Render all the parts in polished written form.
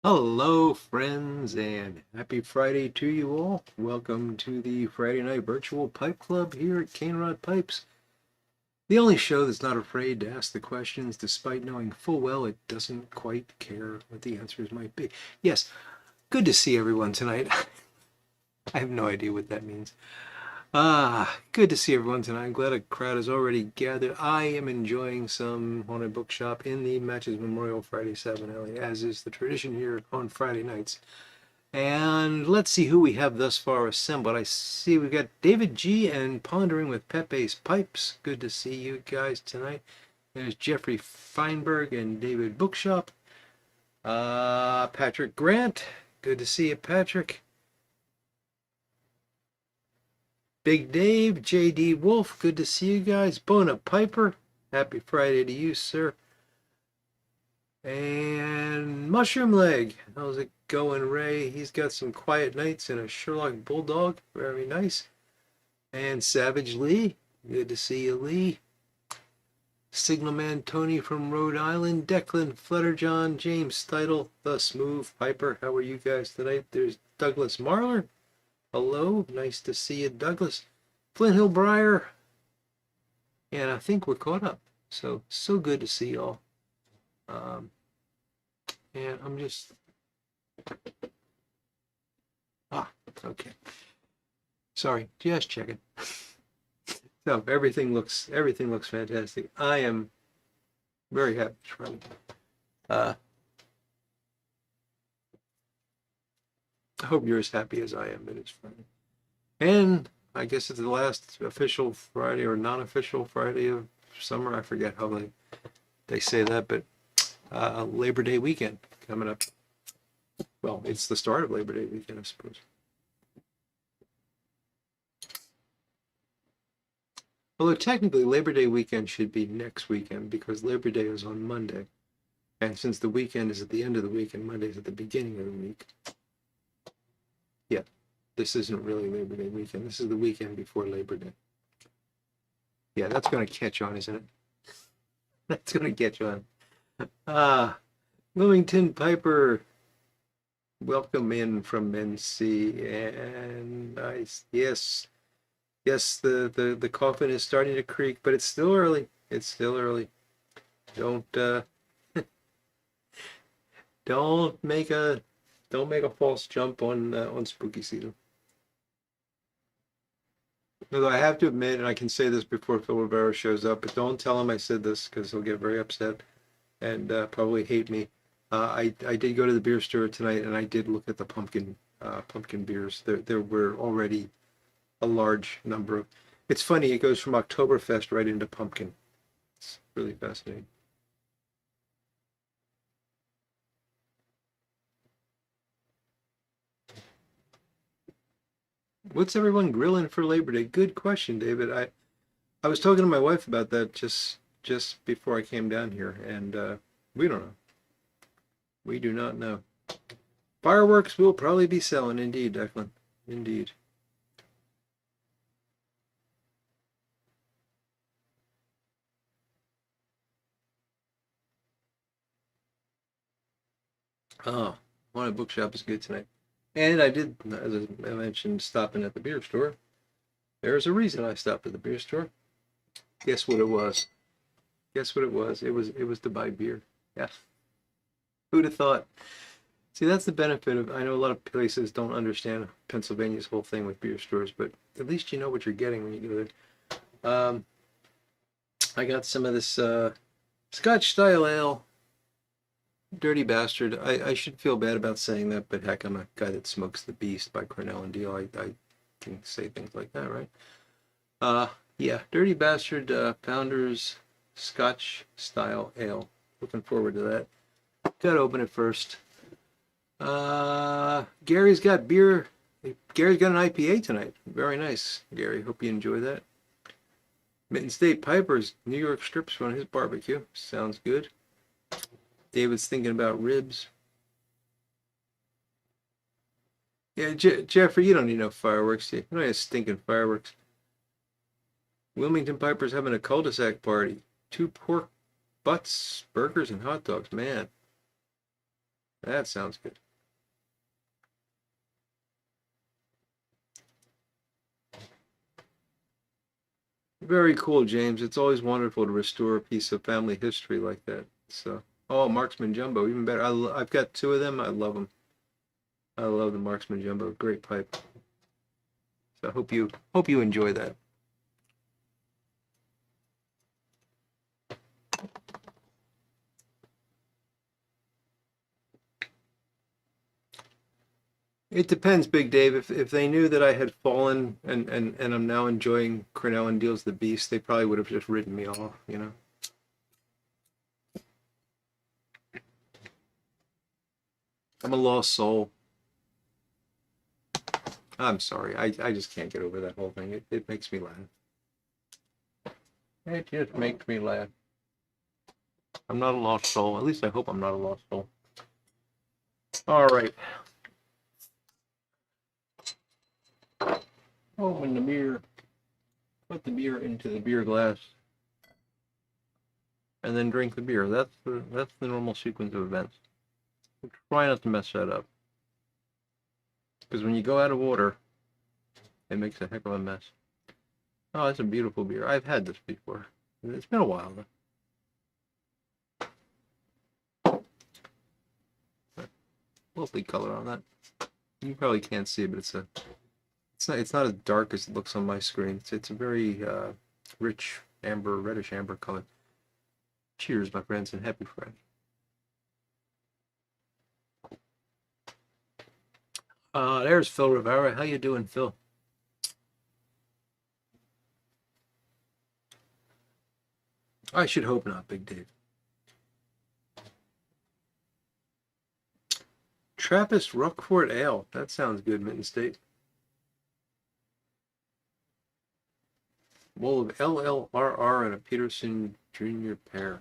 Hello, friends, and happy Friday to you all. Welcome to the Friday Night Virtual Pipe Club here at CaneRod Pipes, the only show that's not afraid to ask the questions despite knowing full well it doesn't quite care what the answers might be. Yes, good to see everyone tonight. I have no idea what that means. Good to see everyone tonight. I'm glad a crowd has already gathered. I am enjoying some haunted bookshop in the Matches Memorial Friday 7 alley, as is the tradition here on Friday nights. And let's see who we have thus far assembled. I see we've got David G. and Pondering with Pepe's Pipes. Good to see you guys tonight. There's Jeffrey Feinberg and David Bookshop. Patrick Grant. Good to see you, Patrick. Big Dave, J.D. Wolf. Good to see you guys. Bona Piper. Happy Friday to you, sir. And Mushroom Leg. How's it going, Ray? He's got some quiet nights and a Sherlock Bulldog. Very nice. And Savage Lee. Good to see you, Lee. Signalman Tony from Rhode Island. Declan Flutterjohn. James Steitel. The Smooth Piper. How are you guys tonight? There's Douglas Marler. Hello. Nice to see you, Douglas. Flint Hill Briar. And I think we're caught up. So good to see y'all. And I'm just okay. Sorry, just checking. So everything looks fantastic. I am very happy it's Friday. I hope you're as happy as I am that it's Friday. And I guess it's the last official Friday or non-official Friday of summer. I forget how they say that, but Labor Day weekend coming up. Well, it's the start of Labor Day weekend, I suppose. Although technically Labor Day weekend should be next weekend because Labor Day is on Monday. And since the weekend is at the end of the week and Monday's at the beginning of the week, yeah, this isn't really Labor Day weekend. This is the weekend before Labor Day. Yeah, that's going to catch on, isn't it? That's going to catch on. Wilmington Piper, welcome in from NC, and yes, the coffin is starting to creak, but it's still early. It's still early. Don't don't make a false jump on spooky season. Although I have to admit, and I can say this before Phil Rivera shows up, but don't tell him I said this because he'll get very upset and probably hate me. I did go to the beer store tonight and I did look at the pumpkin beers. There were already a large number of. It's funny, it goes from Oktoberfest right into pumpkin. It's really fascinating. What's everyone grilling for Labor Day? Good question, David. I was talking to my wife about that just before I came down here, and we don't know. We do not know. Fireworks will probably be selling, indeed, Declan. Indeed. Oh, Haunted Bookshop is good tonight. And I did, as I mentioned, stopping at the beer store. There's a reason I stopped at the beer store. Guess what it was? Guess what it was? It was to buy beer. Yeah. Who'd have thought? See, that's the benefit of, I know a lot of places don't understand Pennsylvania's whole thing with beer stores, but at least you know what you're getting when you go there. I got some of this Scotch style ale. Dirty Bastard. I should feel bad about saying that, but heck, I'm a guy that smokes The Beast by Cornell and Deal. I can say things like that, right? Yeah, Dirty Bastard Founders Scotch style ale. Looking forward to that. Gotta open it first. Gary's got beer. Gary's got an IPA tonight. Very nice, Gary. Hope you enjoy that. Mitten State Piper's New York strips on his barbecue. Sounds good. David's thinking about ribs. Yeah, Jeffrey, you don't need no fireworks. You don't need stinking fireworks. Wilmington Piper's having a cul-de-sac party. 2 pork butts, burgers, and hot dogs. Man, That sounds good. Very cool, James. It's always wonderful to restore a piece of family history like that. So, oh, Marksman Jumbo, even better. I've got two of them. I love them. I love the Marksman Jumbo. Great pipe. So I hope you enjoy that. It depends, Big Dave. If they knew that I had fallen and I'm now enjoying Cornell and Deals the Beast, they probably would have just written me off, you know. I'm a lost soul. I'm sorry. I just can't get over that whole thing. It makes me laugh. It just makes me laugh. I'm not a lost soul. At least I hope I'm not a lost soul. All right. Open the beer. Put the beer into the beer glass. And then drink the beer. That's the normal sequence of events. Try not to mess that up. Because when you go out of order, it makes a heck of a mess. Oh, that's a beautiful beer. I've had this before. It's been a while though. Lovely color on that. You probably can't see it, but it's not as dark as it looks on my screen. It's a very rich amber, reddish amber color. Cheers, my friends, and happy Friday. There's Phil Rivera. How you doing, Phil? I should hope not, Big Dave. Trappist Roquefort Ale. That sounds good, Mitten State. Bowl of LLRR and a Peterson Jr. pear.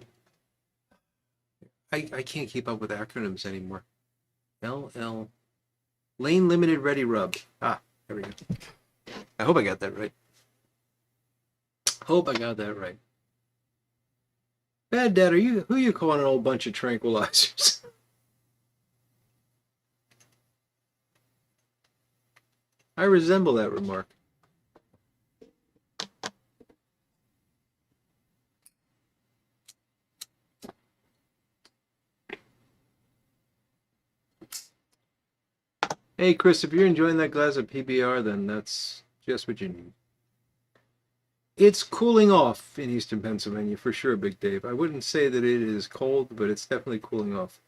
I can't keep up with acronyms anymore. LL Lane Limited Ready Rub. Ah, there we go. I hope I got that right. Hope I got that right. Bad Dad, who are you calling an old bunch of tranquilizers? I resemble that remark. Hey, Chris, if you're enjoying that glass of PBR, then that's just what you need. It's cooling off in eastern Pennsylvania for sure, Big Dave. I wouldn't say that it is cold, but it's definitely cooling off.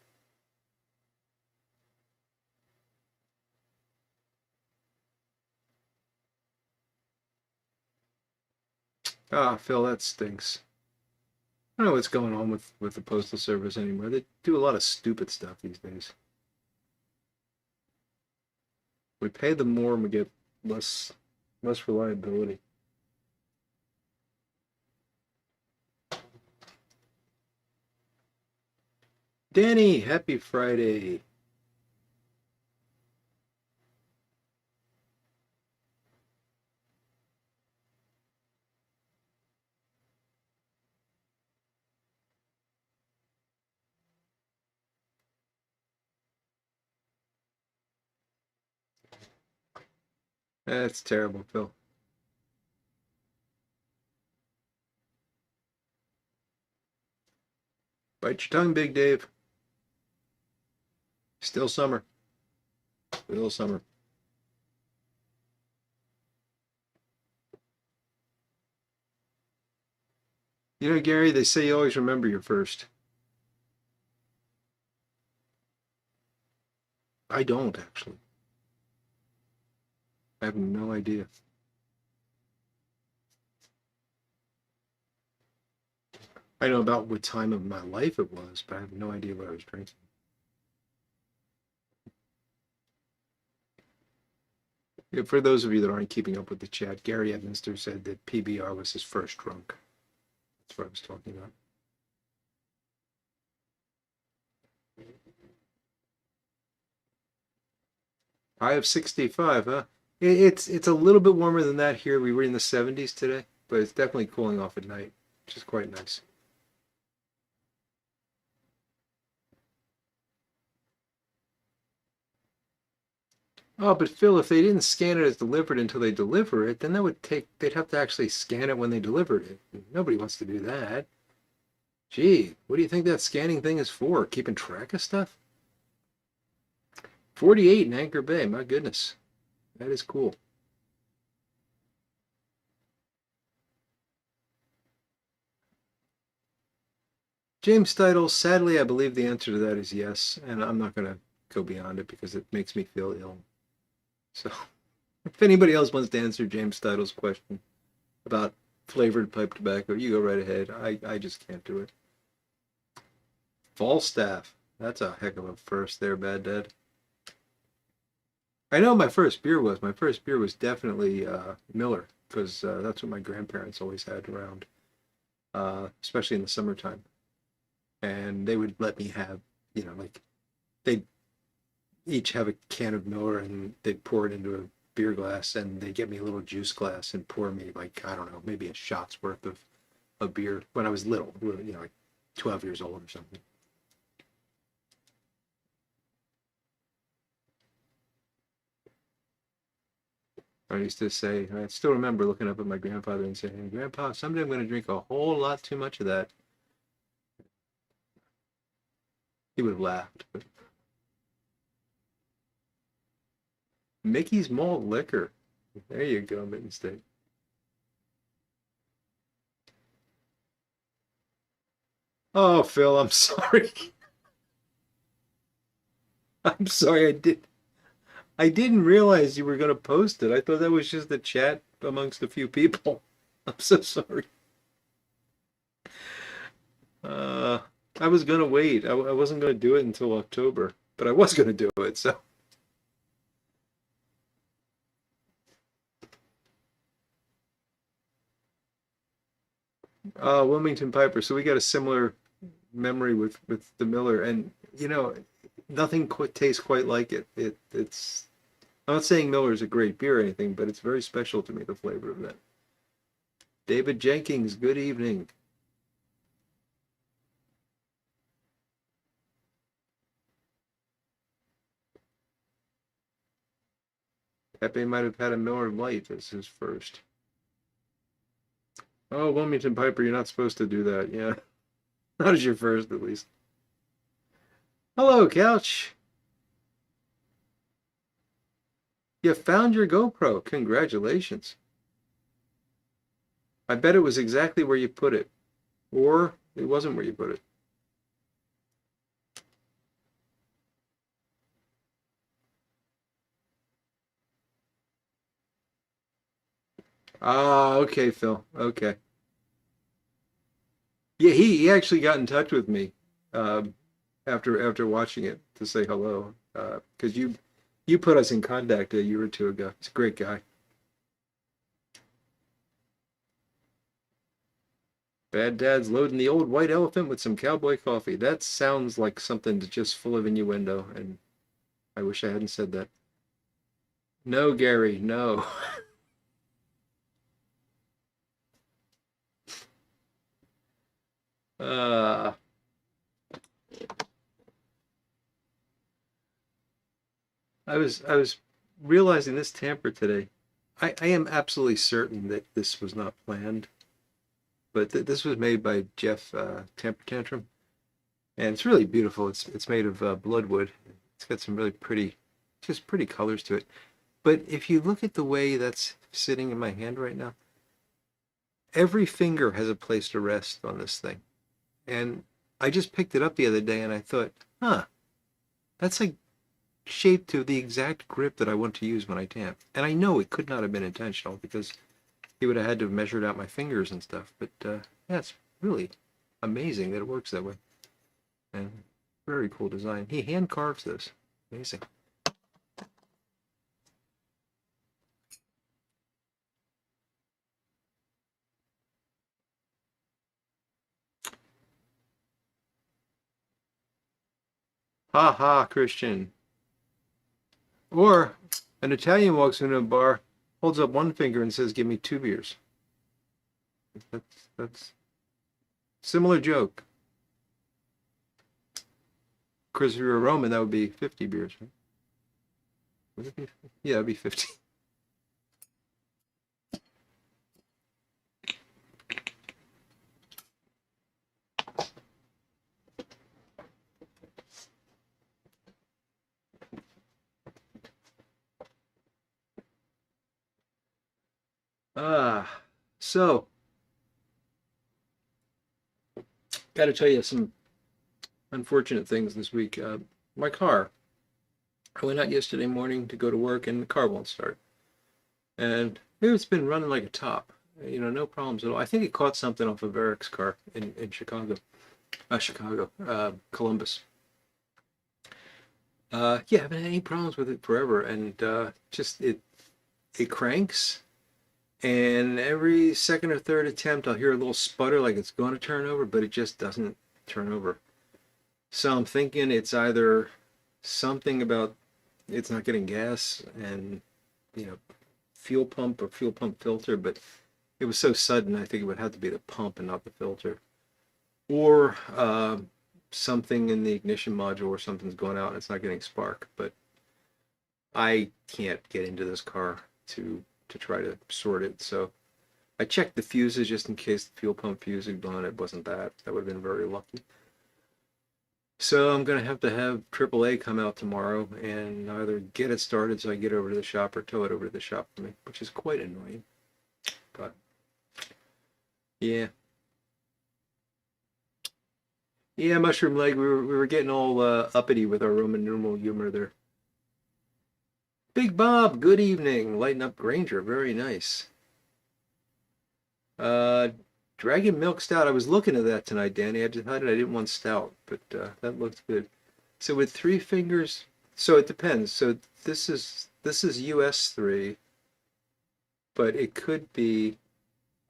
Ah, Phil, that stinks. I don't know what's going on with the Postal Service anymore. They do a lot of stupid stuff these days. We pay them more and we get less reliability. Danny, happy Friday. That's terrible, Phil. Bite your tongue, Big Dave. Still summer. Still summer. You know, Gary, they say you always remember your first. I don't, actually. I have no idea. I know about what time of my life it was, but I have no idea what I was drinking. Yeah, for those of you that aren't keeping up with the chat, Gary Edminster said that PBR was his first drunk. That's what I was talking about. I have 65, huh? It's a little bit warmer than that here. We were in the 70s today, but it's definitely cooling off at night, which is quite nice. Oh, but Phil, if they didn't scan it as delivered until they deliver it, then they'd have to actually scan it when they delivered it. Nobody wants to do that. Gee, what do you think that scanning thing is for? Keeping track of stuff? 48 in Anchor Bay, my goodness. That is cool. James Steidel, sadly, I believe the answer to that is yes, and I'm not going to go beyond it because it makes me feel ill. So, if anybody else wants to answer James Steidel's question about flavored pipe tobacco, you go right ahead. I just can't do it. Falstaff. That's a heck of a first there, Bad Dad. I know my first beer was. My first beer was definitely Miller, because that's what my grandparents always had around, especially in the summertime. And they would let me have, like they'd each have a can of Miller and they'd pour it into a beer glass and they'd get me a little juice glass and pour me like, I don't know, maybe a shot's worth of beer when I was little, like 12 years old or something. I used to say, I still remember looking up at my grandfather and saying, Grandpa, someday I'm going to drink a whole lot too much of that. He would have laughed. But Mickey's Malt Liquor. There you go, Mitten State. Oh, Phil, I'm sorry. I'm sorry. I didn't realize you were going to post it. I thought that was just a chat amongst a few people. I'm so sorry. Uh, I was going to wait. I wasn't going to do it until October, but I was going to do it. So, Wilmington Piper. So we got a similar memory with the Miller, and nothing tastes quite like it. It's. I'm not saying Miller is a great beer or anything, but it's very special to me, the flavor of that. David Jenkins, good evening. Pepe might have had a Miller Lite as his first. Oh, Wilmington Piper, you're not supposed to do that. Yeah, not as your first, at least. Hello, Couch. You found your GoPro. Congratulations. I bet it was exactly where you put it. Or it wasn't where you put it. Ah, okay, Phil. Okay. Yeah, he actually got in touch with me after watching it to say hello. Because you put us in contact a year or two ago. He's a great guy. Bad Dad's loading the old white elephant with some cowboy coffee. That sounds like something to just full of innuendo, and I wish I hadn't said that. No, Gary, no. Uh, I was realizing this tamper today. I am absolutely certain that this was not planned, but this was made by Jeff Tamper Tantrum, and it's really beautiful. It's made of bloodwood. It's got some really pretty, just pretty colors to it. But if you look at the way that's sitting in my hand right now, every finger has a place to rest on this thing. And I just picked it up the other day and I thought, huh, that's like shaped to the exact grip that I want to use when I tamp. And I know it could not have been intentional because he would have had to have measured out my fingers and stuff. But yeah, it's really amazing that it works that way. And very cool design. He hand carves this. Amazing. Ha ha, Christian. Or an Italian walks into a bar, holds up one finger and says, "Give me 2 beers." That's similar joke. Of course, if you're a Roman, that would be 50 beers. Right? Would it be? Yeah, it'd be 15. So got to tell you some unfortunate things this week. My car. I went out yesterday morning to go to work, and the car won't start. And it's been running like a top. No problems at all. I think it caught something off of Eric's car in Chicago. Columbus. Yeah, I haven't had any problems with it forever, and just it cranks, and every second or third attempt, I'll hear a little sputter like it's going to turn over, but it just doesn't turn over. So I'm thinking it's either something about it's not getting gas and you know fuel pump or fuel pump filter, but it was so sudden, I think it would have to be the pump and not the filter, or something in the ignition module or something's going out and it's not getting spark. But I can't get into this car to try to sort it. So I checked the fuses just in case the fuel pump fuse had gone. It wasn't that. That would have been very lucky. So I'm gonna have to have AAA come out tomorrow and either get it started so I get over to the shop or tow it over to the shop for me, which is quite annoying. But yeah, yeah, Mushroom Leg. We were getting all uppity with our Roman numeral humor there. Big Bob, good evening. Lighten up Granger, very nice. Uh, Dragon Milk Stout. I was looking at that tonight, Danny. I decided I didn't want stout, but that looks good. So with three fingers, so it depends. So this is US 3, but it could be.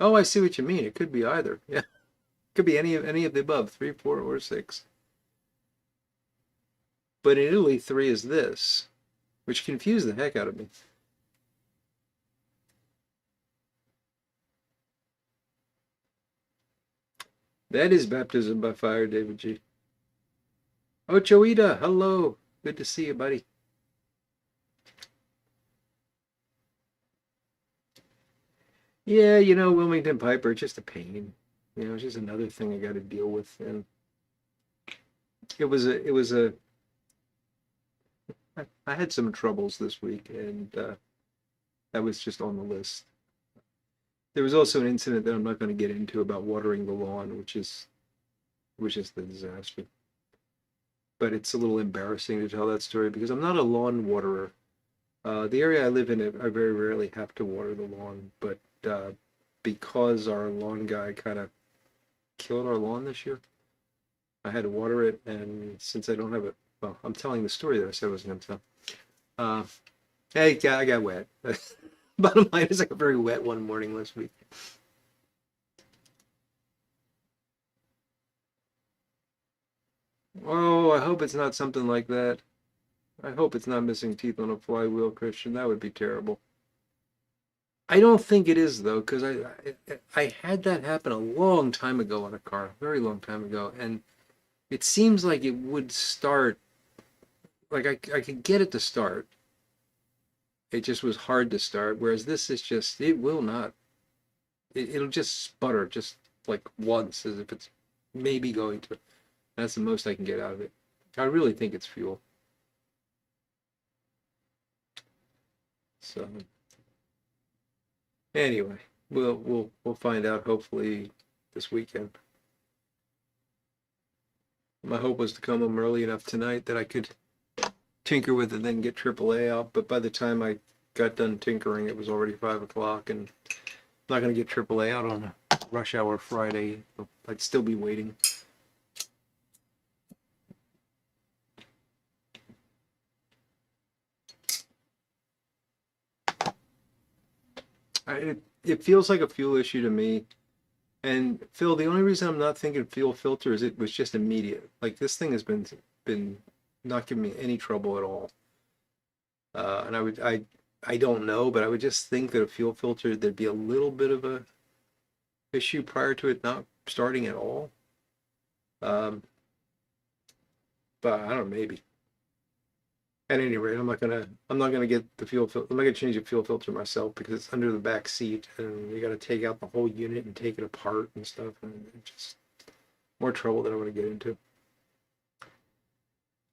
Oh, I see what you mean. It could be either. Yeah, it could be any of the above, 3, 4, or 6. But in Italy, 3 is this, which confused the heck out of me. That is baptism by fire, David G. Oh, Choita, hello. Good to see you, buddy. Yeah, Wilmington Piper, just a pain. It's just another thing I got to deal with. And it was a I had some troubles this week, and that was just on the list. There was also an incident that I'm not going to get into about watering the lawn, which is the disaster. But it's a little embarrassing to tell that story because I'm not a lawn waterer. The area I live in, I very rarely have to water the lawn, but because our lawn guy kind of killed our lawn this year, I had to water it, and since I don't have it, well, I'm telling the story that I said I was going to tell. Uh, hey, I got wet. Bottom line is I got very wet one morning last week. Oh, I hope it's not something like that. I hope it's not missing teeth on a flywheel, Christian. That would be terrible. I don't think it is though, because I had that happen a long time ago on a car, very long time ago, and it seems like it would start. Like I could get it to start. It just was hard to start. Whereas this is just it will not. It'll just sputter just like once, as if it's maybe going to. That's the most I can get out of it. I really think it's fuel. So anyway, we'll find out hopefully this weekend. My hope was to come home early enough tonight that I could tinker with it and then get AAA out. But by the time I got done tinkering, it was already 5 o'clock, and I'm not going to get AAA out on a rush hour Friday. I'd still be waiting. It feels like a fuel issue to me. And Phil, the only reason I'm not thinking fuel filter is it was just immediate. Like this thing has been not giving me any trouble at all. And I don't know, but I would just think that a fuel filter there'd be a little bit of a issue prior to it not starting at all. Um, but I don't know, maybe. At any rate, I'm not gonna get the fuel filter. I'm not gonna change the fuel filter myself because it's under the back seat, and you got to take out the whole unit and take it apart and stuff, and it's just more trouble than I want to get into.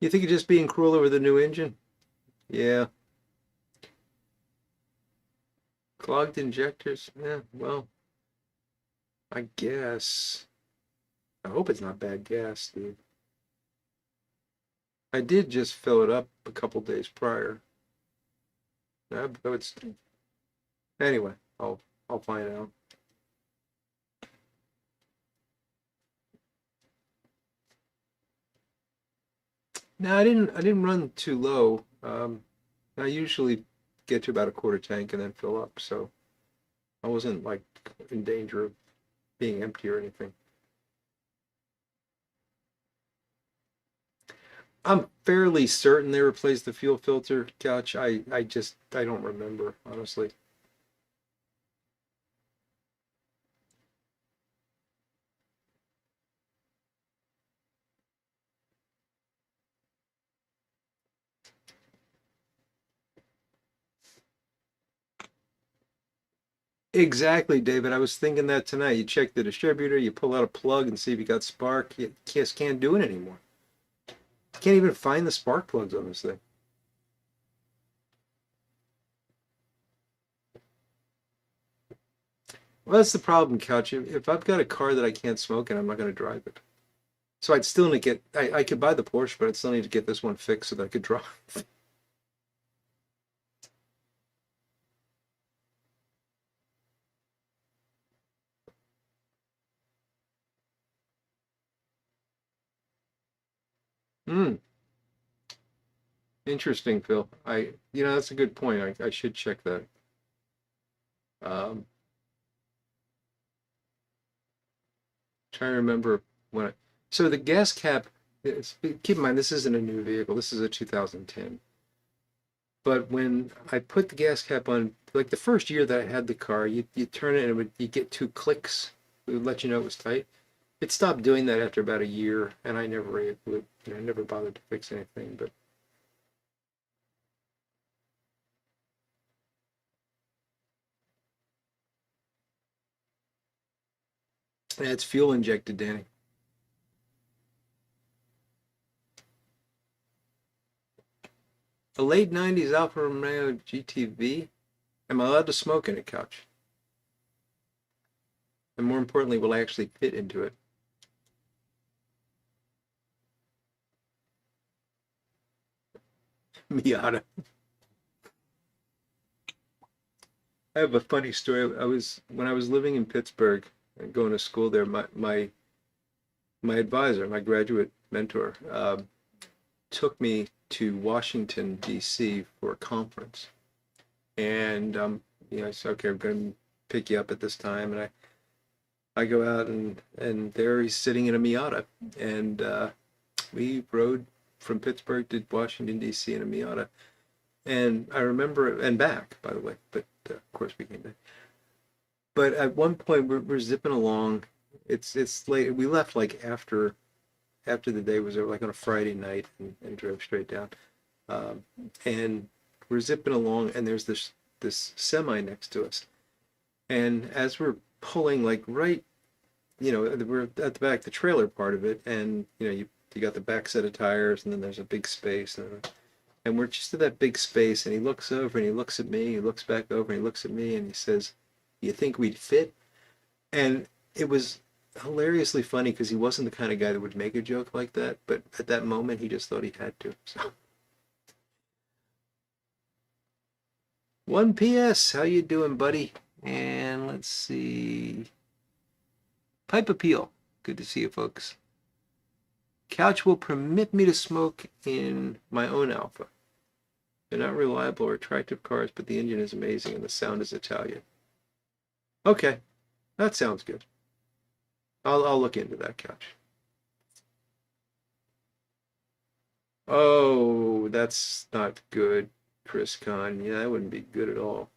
You think you're just being cruel over the new engine? Yeah. Clogged injectors? Yeah, well, I guess. I hope it's not bad gas, Steve. I did just fill it up a couple days prior. I would anyway, I'll find out. No, I didn't run too low. I usually get to about a quarter tank and then fill up, so I wasn't like in danger of being empty or anything. I'm fairly certain they replaced the fuel filter couch. I don't remember, honestly. Exactly, David. I was thinking that tonight. You check the distributor, you pull out a plug and see if you got spark. You just can't do it anymore. Can't even find the spark plugs on this thing. Well, that's the problem, Couch. If I've got a car that I can't smoke in, I'm not going to drive it. So I'd still need to get, I could buy the Porsche, but I'd still need to get this one fixed so that I could drive. Hmm, interesting, Phil. That's a good point. I should check that. Um, Trying to remember when so the gas cap, keep in mind, this isn't a new vehicle. This is a 2010. But when I put the gas cap on, like the first year that I had the car, you turn it and you get two clicks. It would let you know it was tight. It stopped doing that after about a year, and I never bothered to fix anything. But yeah, it's fuel injected, Danny. A late '90s Alfa Romeo GTV. Am I allowed to smoke in a couch? And more importantly, will I actually fit into it? Miata. I have a funny story. When I was living in Pittsburgh and going to school there, my advisor, my graduate mentor, took me to Washington D.C. for a conference, and I said, okay, I'm going to pick you up at this time, and I go out and there he's sitting in a Miata, and we rode from Pittsburgh to Washington D.C. in a Miata, and I remember and back, by the way, but of course we came back. But at one point we're zipping along. It's late. We left like after the day was over, like on a Friday night, and drove straight down. Um, and we're zipping along, and there's this semi next to us. And as we're pulling, like right, we're at the back, the trailer part of it, and you got the back set of tires, and then there's a big space, and we're just at that big space, and he looks over and he looks at me, he looks back over and he looks at me, and he says, "You think we'd fit?" And it was hilariously funny because he wasn't the kind of guy that would make a joke like that, but at that moment he just thought he had to. So, one PS, how you doing, buddy? And let's see. Pipe appeal. Good to see you, folks. Couch will permit me to smoke in my own Alpha. They're not reliable or attractive cars, but the engine is amazing and the sound is Italian. Okay, that sounds good. I'll look into that, Couch. Oh, that's not good, Chris Kahn. Yeah, that wouldn't be good at all.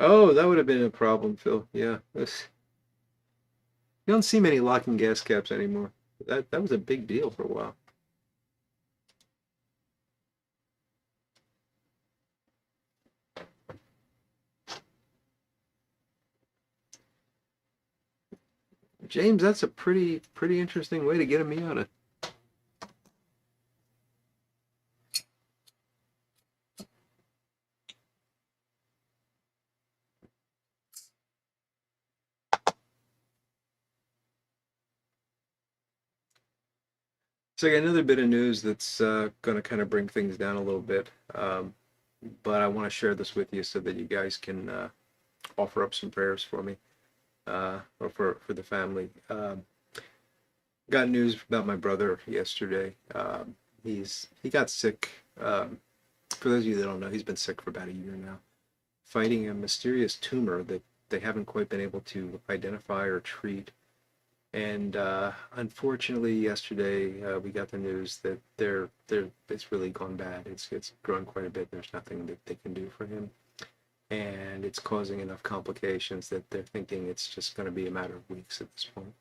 Oh, that would have been a problem, Phil. Yeah. You don't see many locking gas caps anymore. That was a big deal for a while. James, that's a pretty interesting way to get a Miata. So I got another bit of news that's going to kind of bring things down a little bit, but I want to share this with you so that you guys can offer up some prayers for me or for the family. Got news about my brother yesterday. He got sick. For those of you that don't know, he's been sick for about a year now, fighting a mysterious tumor that they haven't quite been able to identify or treat. And unfortunately, yesterday we got the news that it's really gone bad. It's grown quite a bit. There's nothing that they can do for him, and it's causing enough complications that they're thinking it's just going to be a matter of weeks at this point.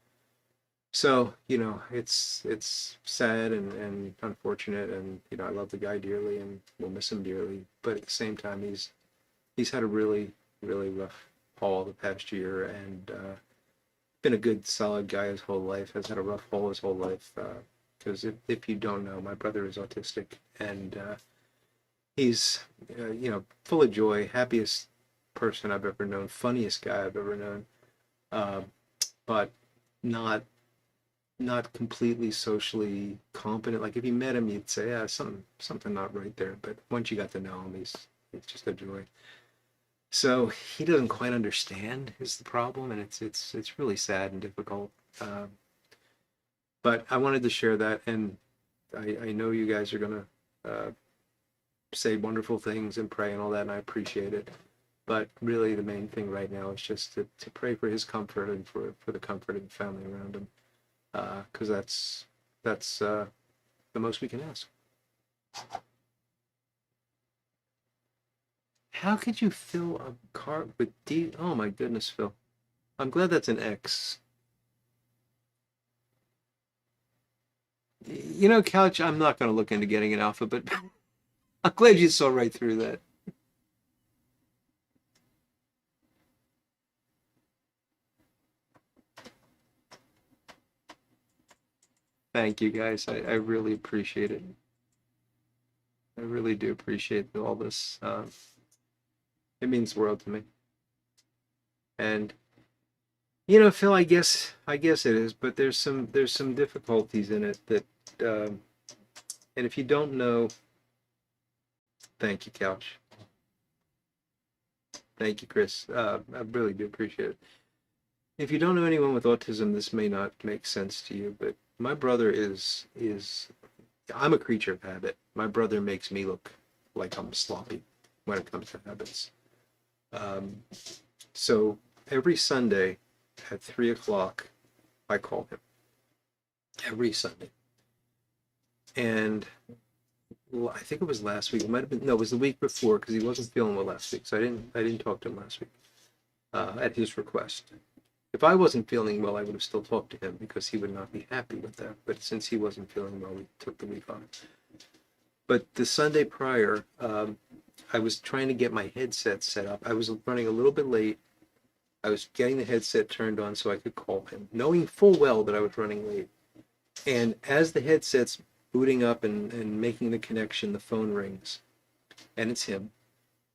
So, it's sad and unfortunate, and I love the guy dearly, and we'll miss him dearly. But at the same time, he's had a really rough haul the past year, and been a good solid guy his whole life. Has had a rough haul his whole life. Because if you don't know, my brother is autistic, and he's full of joy, happiest person I've ever known, funniest guy I've ever known, uh, but not not completely socially competent. Like if you met him, you'd say, yeah, something not right there. But once you got to know him, he's just a joy. So he doesn't quite understand is the problem, and it's really sad and difficult. But I wanted to share that, and I know you guys are gonna say wonderful things and pray and all that, and I appreciate it. But really, the main thing right now is just to pray for his comfort and for the comfort of the family around him, because that's the most we can ask. How could you fill a car with D? Oh my goodness, Phil. I'm glad that's an X. Couch, I'm not going to look into getting an alpha, but I'm glad you saw right through that. Thank you, guys. I really appreciate it. I really do appreciate all this. It means the world to me. And Phil, I guess it is, but there's some difficulties in it that, and if you don't know, thank you, Couch. Thank you, Chris. I really do appreciate it. If you don't know anyone with autism, this may not make sense to you, but my brother is I'm a creature of habit. My brother makes me look like I'm sloppy when it comes to habits. Um, so every Sunday at 3 o'clock, I call him every Sunday, and I think it was last week. It might have been no, it was the week before because he wasn't feeling well last week, so I didn't talk to him last week at his request. If I wasn't feeling well, I would have still talked to him because he would not be happy with that. But since he wasn't feeling well, we took the week off. But the Sunday prior, I was trying to get my headset set up. I was running a little bit late. I was getting the headset turned on so I could call him, knowing full well that I was running late. And as the headset's booting up and making the connection, the phone rings, and it's him.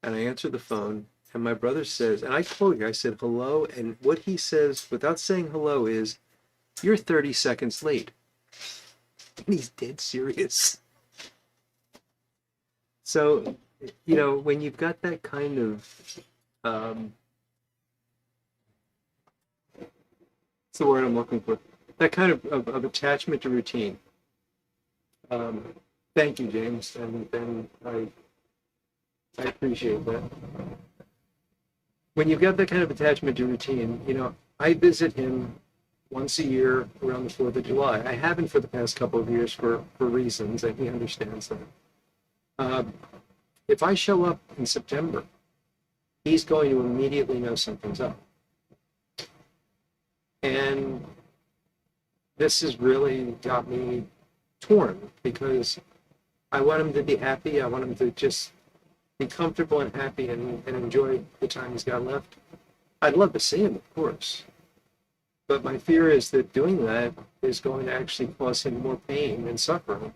And I answer the phone, and my brother says, and I told you, I said hello, and what he says without saying hello is, "You're 30 seconds late." And he's dead serious. So, when you've got that kind of, what's the word I'm looking for? That kind of attachment to routine. Um, Thank you, James, and I appreciate that. When you've got that kind of attachment to routine, I visit him once a year around the 4th of July. I haven't for the past couple of years for reasons, and he understands that. Uh, if I show up in September he's going to immediately know something's up. And this has really got me torn because I want him to be happy. I want him to just be comfortable and happy and enjoy the time he's got left. I'd love to see him, of course. But my fear is that doing that is going to actually cause him more pain and suffering.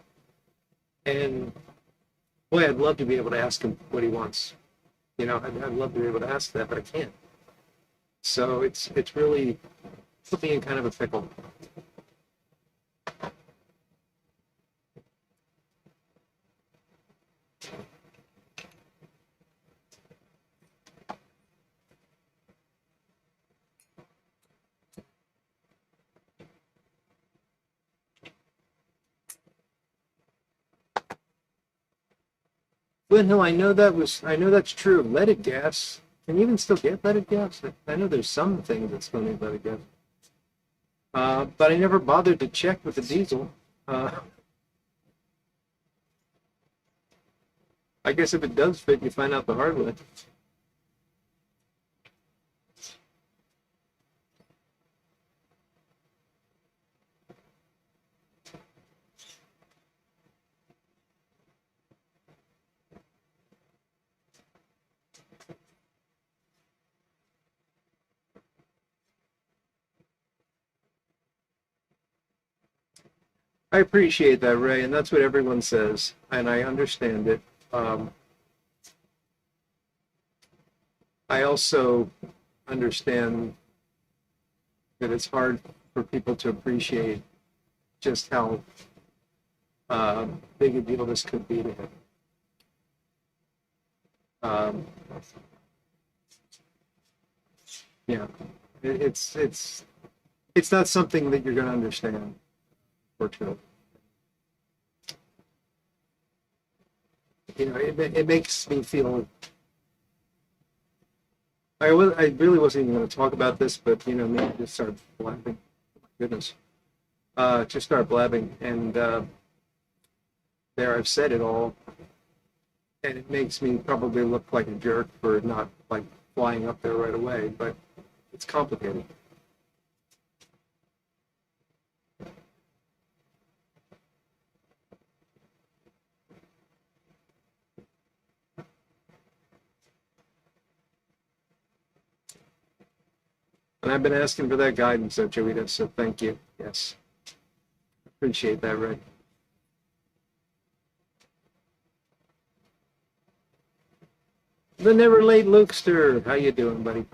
And boy, I'd love to be able to ask him what he wants. I'd love to be able to ask that, but I can't. So it's really put me in kind of a pickle. Flint Hill, I know that's true. Leaded gas. Can you even still get leaded gas? I know there's some things that still need leaded gas. But I never bothered to check with the diesel. I guess if it does fit, you find out the hard way. I appreciate that, Ray, and that's what everyone says, and I understand it. I also understand that it's hard for people to appreciate just how big a deal this could be to him. Yeah, it's not something that you're going to understand, fortunately. It makes me feel. I really wasn't even going to talk about this, but maybe just start blabbing. Oh my goodness, just start blabbing, and there I've said it all, and it makes me probably look like a jerk for not like flying up there right away, but it's complicated. And I've been asking for that guidance, though, Joita, so thank you. Yes. Appreciate that, Ray. The never late Lukester. How you doing, buddy?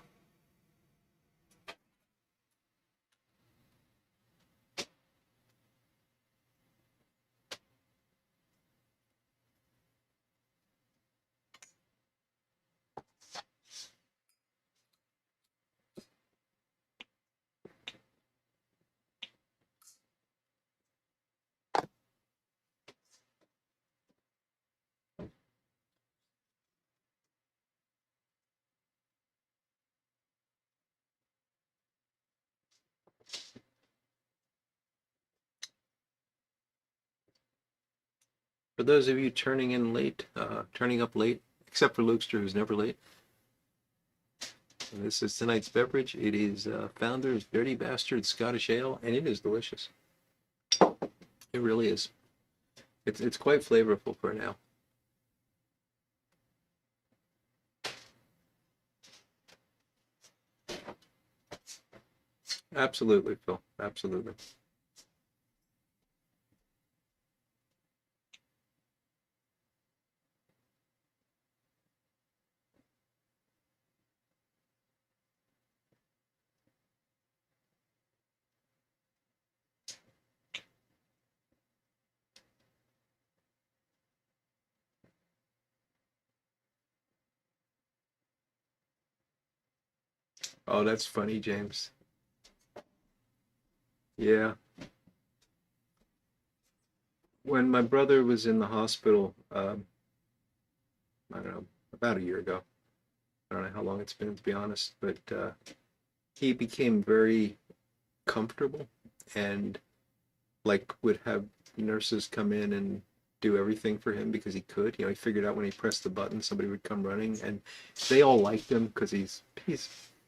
For those of you turning up late, except for Lukester, who's never late, and this is tonight's beverage. It is Founder's Dirty Bastard Scottish Ale, and it is delicious. It really is. It's quite flavorful for now. Absolutely, Phil. Absolutely. Oh, that's funny, James. Yeah. When my brother was in the hospital, I don't know, about a year ago. I don't know how long it's been, to be honest, but he became very comfortable and like would have nurses come in and do everything for him because he could. You know, he figured out when he pressed the button, somebody would come running, and they all liked him because he's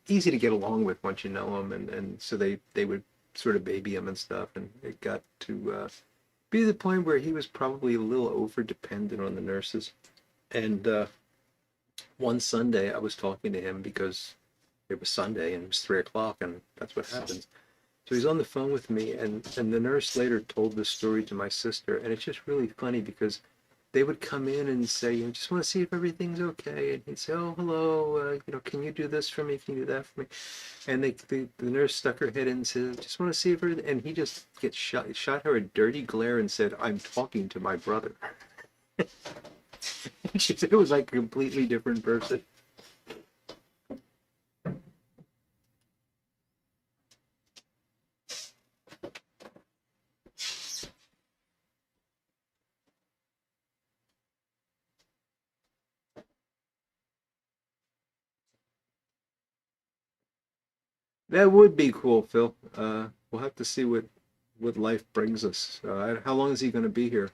easy to get along with once you know him, and so they would sort of baby him and stuff, and it got to be the point where he was probably a little over dependent on the nurses. And one Sunday I was talking to him because it was Sunday and it was 3 o'clock, and that's what happens. So he's on the phone with me, and the nurse later told this story to my sister, and it's just really funny because they would come in and say, "I just want to see if everything's okay," and he'd say, "Oh, hello, can you do this for me? Can you do that for me?" And the nurse stuck her head in and said, "Just want to see if everything," and he just shot her a dirty glare and said, "I'm talking to my brother." She said it was like a completely different person. That would be cool, Phil. We'll have to see what life brings us. How long is he going to be here?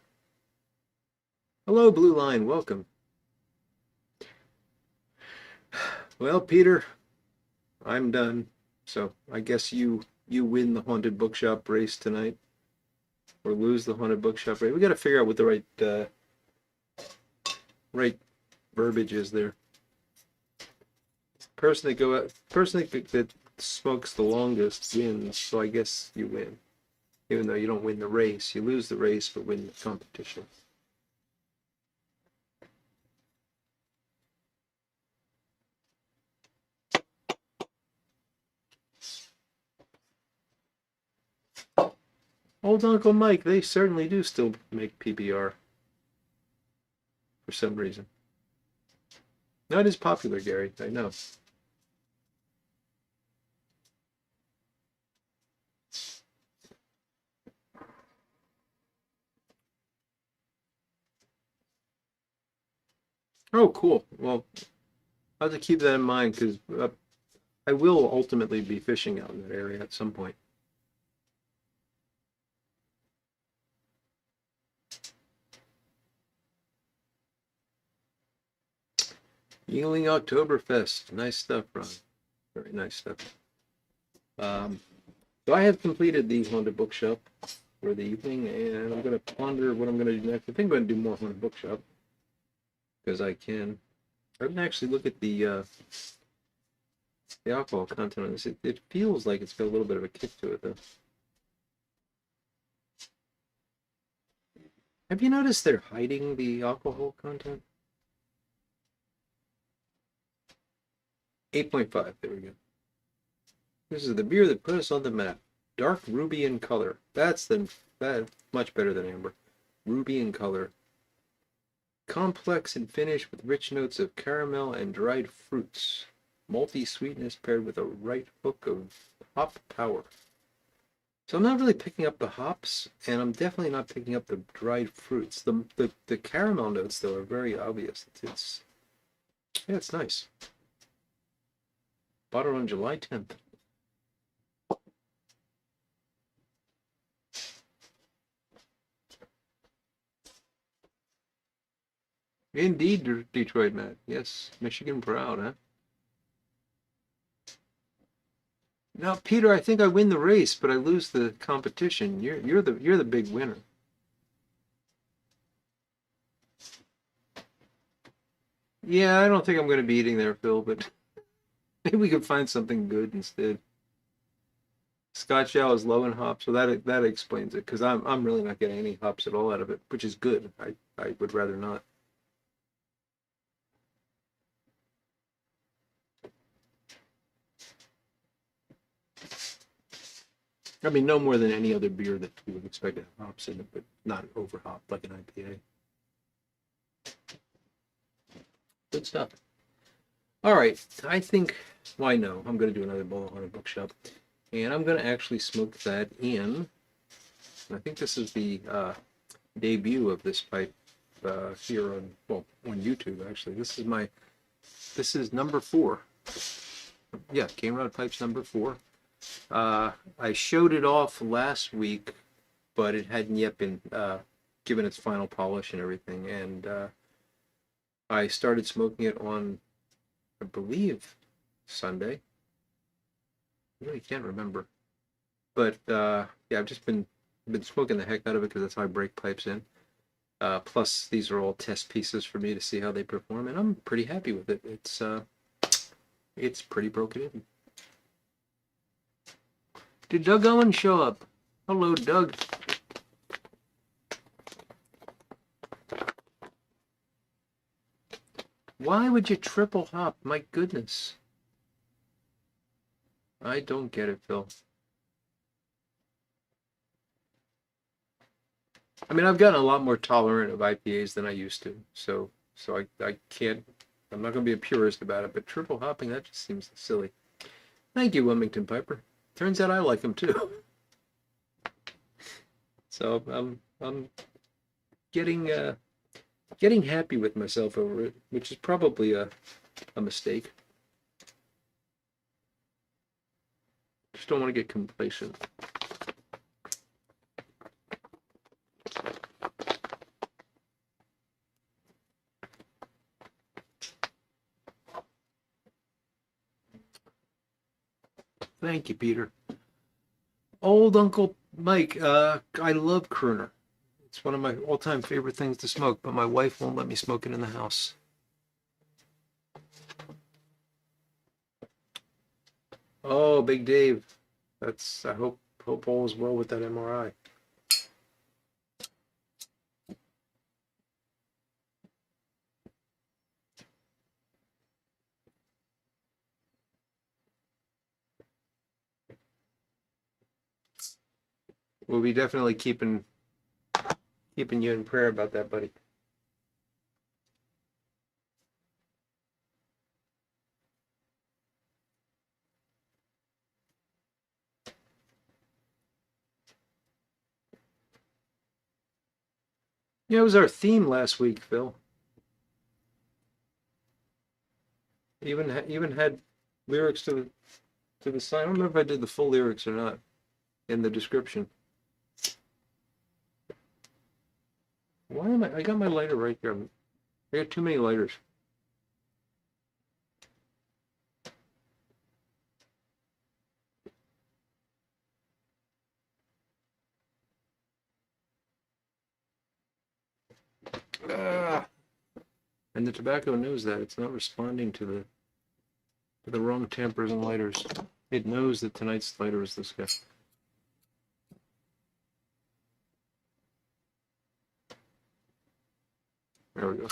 Hello, Blue Line. Welcome. Well, Peter, I'm done. So I guess you win the haunted bookshop race tonight, or lose the haunted bookshop race. We got to figure out what the right verbiage is there. Person that smokes the longest wins. So I guess you win, even though you don't win the race. You lose the race, but win the competition. Old Uncle Mike, they certainly do still make PBR for some reason. Not as popular, Gary, I know. Oh, cool. Well, I'll have to keep that in mind because I will ultimately be fishing out in that area at some point. Yuengling Oktoberfest. Nice stuff, Ron. Very nice stuff. So I have completed the haunted bookshop for the evening, and I'm going to ponder what I'm going to do next. I think I'm going to do more haunted bookshop because I can. I didn't actually look at the alcohol content on this. It feels like it's got a little bit of a kick to it, though. Have you noticed they're hiding the alcohol content? 8.5, there we go. This is the beer that put us on the map. Dark ruby in color. That's much better than amber. Ruby in color. Complex and finish with rich notes of caramel and dried fruits. Malty sweetness paired with a right hook of hop power. So I'm not really picking up the hops, and I'm definitely not picking up the dried fruits. The caramel notes, though, are very obvious. Yeah, it's nice. Bought it on July 10th. Indeed, Detroit Matt. Yes, Michigan proud, huh? Now, Peter, I think I win the race, but I lose the competition. You're the big winner. Yeah, I don't think I'm going to be eating there, Phil, but maybe we could find something good instead. Scotch Ale is low in hops, so that explains it. Because I'm really not getting any hops at all out of it, which is good. I would rather not. I mean, no more than any other beer that you would expect to have hops in it, but not over hopped like an IPA. Good stuff. All right, I think, well, I know, I'm going to do another bowl on a bookshop, and I'm going to actually smoke that in. I think this is the debut of this pipe here on YouTube, actually. This is number 4. Yeah, CaneRod pipes number 4. I showed it off last week, but it hadn't yet been given its final polish and everything. And I started smoking it on, I believe, Sunday. I really can't remember. But yeah, I've just been smoking the heck out of it because that's how I break pipes in. Plus, these are all test pieces for me to see how they perform, and I'm pretty happy with it. It's pretty broken in. Did Doug Owen show up? Hello, Doug. Why would you triple hop? My goodness. I don't get it, Phil. I mean, I've gotten a lot more tolerant of IPAs than I used to, so I can't. I'm not going to be a purist about it, but triple hopping, that just seems silly. Thank you, Wilmington Piper. Turns out I like them too. So I'm getting happy with myself over it, which is probably a mistake. Just don't want to get complacent. Thank you, Peter. Old Uncle Mike, I love Crooner. It's one of my all-time favorite things to smoke, but my wife won't let me smoke it in the house. Oh, Big Dave. I hope all is well with that MRI. We'll be definitely keeping you in prayer about that, buddy. Yeah, it was our theme last week, Phil. Even had lyrics to the sign. I don't remember if I did the full lyrics or not in the description. Why am I got my lighter right here. I got too many lighters. Ah. And the tobacco knows that it's not responding to the wrong tempers and lighters. It knows that tonight's lighter is this guy. There we go.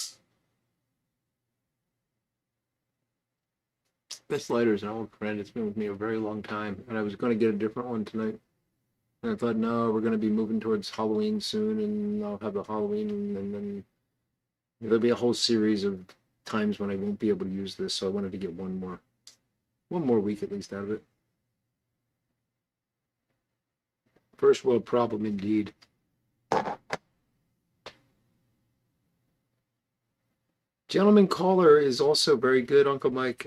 This lighter is an old friend. It's been with me a very long time, and I was going to get a different one tonight. And I thought, no, we're going to be moving towards Halloween soon, and I'll have the Halloween, and then there'll be a whole series of times when I won't be able to use this. So I wanted to get one more week at least out of it. First world problem indeed. Gentleman Caller is also very good, Uncle Mike.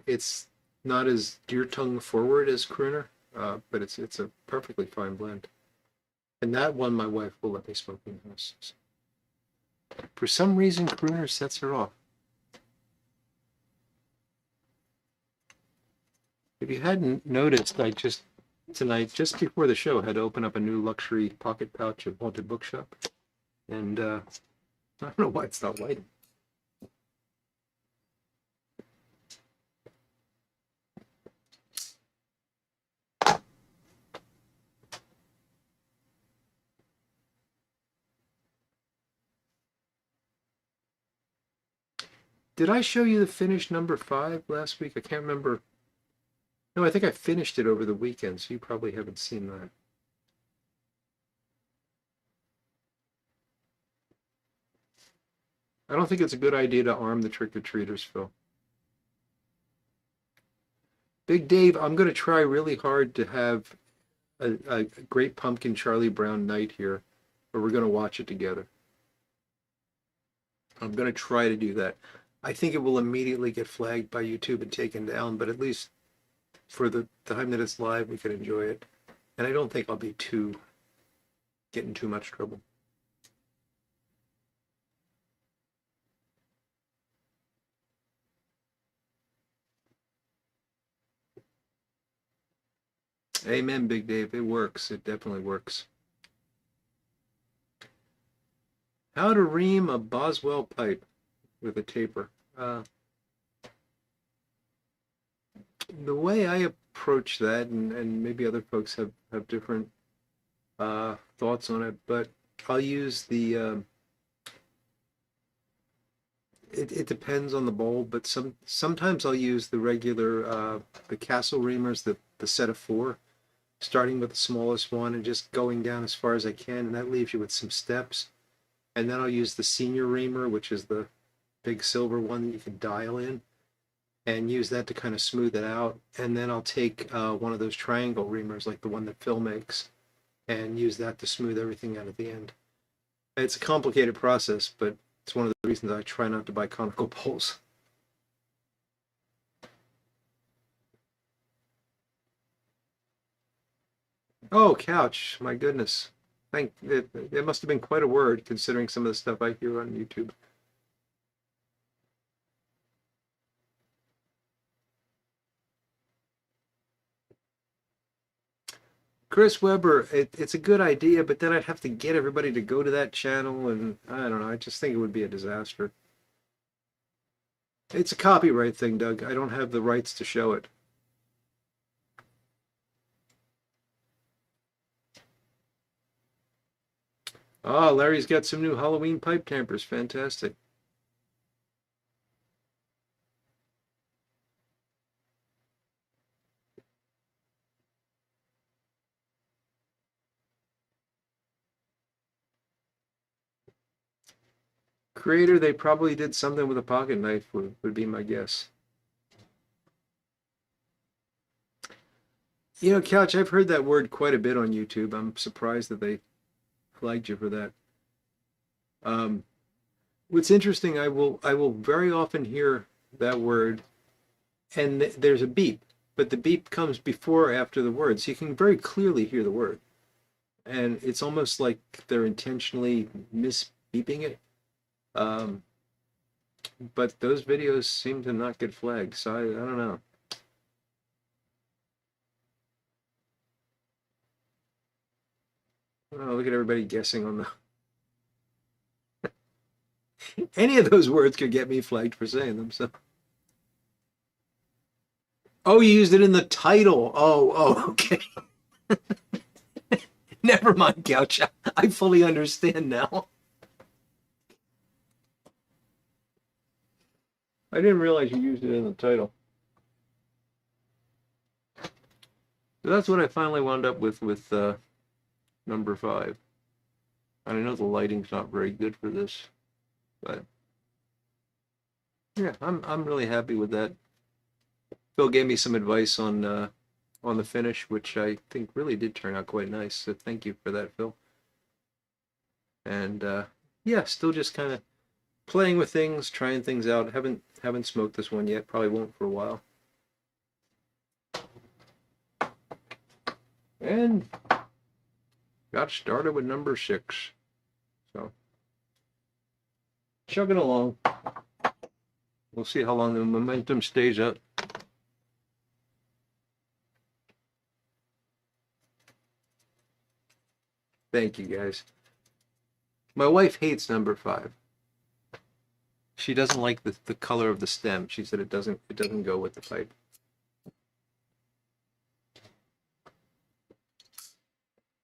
It's not as deer tongue forward as Crooner, but it's a perfectly fine blend. And that one, my wife will let me smoke in the house. For some reason, Crooner sets her off. If you hadn't noticed, I just tonight, just before the show, had to open up a new luxury pocket pouch of Haunted Bookshop, and I don't know why it's not lighting. Did I show you the finished number 5 last week? I can't remember. No, I think I finished it over the weekend, so you probably haven't seen that. I don't think it's a good idea to arm the trick-or-treaters, Phil. Big Dave, I'm going to try really hard to have a Great Pumpkin Charlie Brown night here, where we're going to watch it together. I'm going to try to do that. I think it will immediately get flagged by YouTube and taken down, but at least for the time that it's live, we can enjoy it. And I don't think I'll be getting too much trouble. Amen, Big Dave. It works. It definitely works. How to ream a Boswell pipe with a taper. The way I approach that, and maybe other folks have different thoughts on it, but I'll use the it depends on the bowl, but sometimes I'll use the regular the castle reamers, the set of four, starting with the smallest one and just going down as far as I can, and that leaves you with some steps. And then I'll use the senior reamer, which is the big silver one that you can dial in, and use that to kind of smooth it out. And then I'll take one of those triangle reamers, like the one that Phil makes, and use that to smooth everything out at the end. It's a complicated process, but it's one of the reasons I try not to buy conical bowls. Oh, couch! My goodness, it must have been quite a word considering some of the stuff I hear on YouTube. Chris Webber, it's a good idea, but then I'd have to get everybody to go to that channel, and I don't know. I just think it would be a disaster. It's a copyright thing, Doug. I don't have the rights to show it. Oh, Larry's got some new Halloween pipe tampers. Fantastic. Creator, they probably did something with a pocket knife, would be my guess. You know, Couch, I've heard that word quite a bit on YouTube. I'm surprised that they flagged you for that. Um, what's interesting, I will very often hear that word, and there's a beep, but the beep comes before or after the word, so you can very clearly hear the word. And it's almost like they're intentionally misbeeping it. Um, but those videos seem to not get flagged, so I don't know. Oh, look at everybody guessing on the. Any of those words could get me flagged for saying them. So. Oh, you used it in the title. Oh, okay. Never mind, Couch. I fully understand now. I didn't realize you used it in the title. So that's what I finally wound up with number 5. And I know the lighting's not very good for this, but yeah, I'm really happy with that. Phil gave me some advice on the finish, which I think really did turn out quite nice. So thank you for that, Phil. And yeah, still just kind of playing with things, trying things out. Haven't smoked this one yet. Probably won't for a while. And got started with number 6. So chugging along. We'll see how long the momentum stays up. Thank you, guys. My wife hates number 5. She doesn't like the color of the stem. She said it doesn't go with the pipe.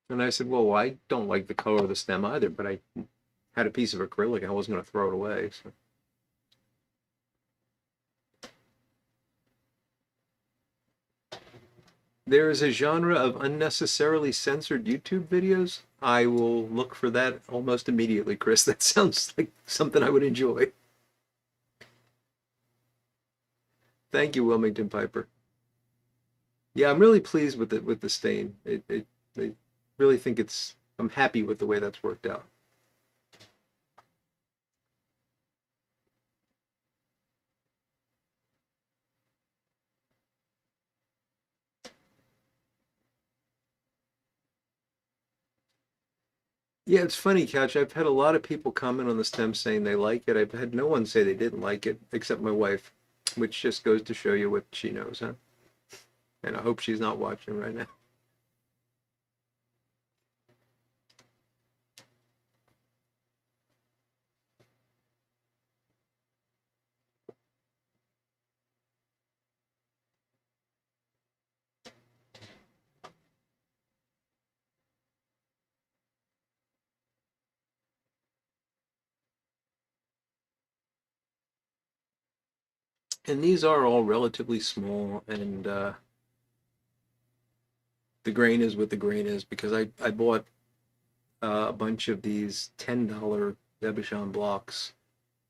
And I said, well, I don't like the color of the stem either, but I had a piece of acrylic and I wasn't going to throw it away. So. There is a genre of unnecessarily censored YouTube videos. I will look for that almost immediately, Chris. That sounds like something I would enjoy. Thank you, Wilmington Piper. Yeah, I'm really pleased with the stain. I really think I'm happy with the way that's worked out. Yeah, it's funny, Couch. I've had a lot of people comment on the stem saying they like it. I've had no one say they didn't like it, except my wife, which just goes to show you what she knows, huh? And I hope she's not watching right now. And these are all relatively small, and the grain is what the grain is, because I bought a bunch of these $10 Debichan blocks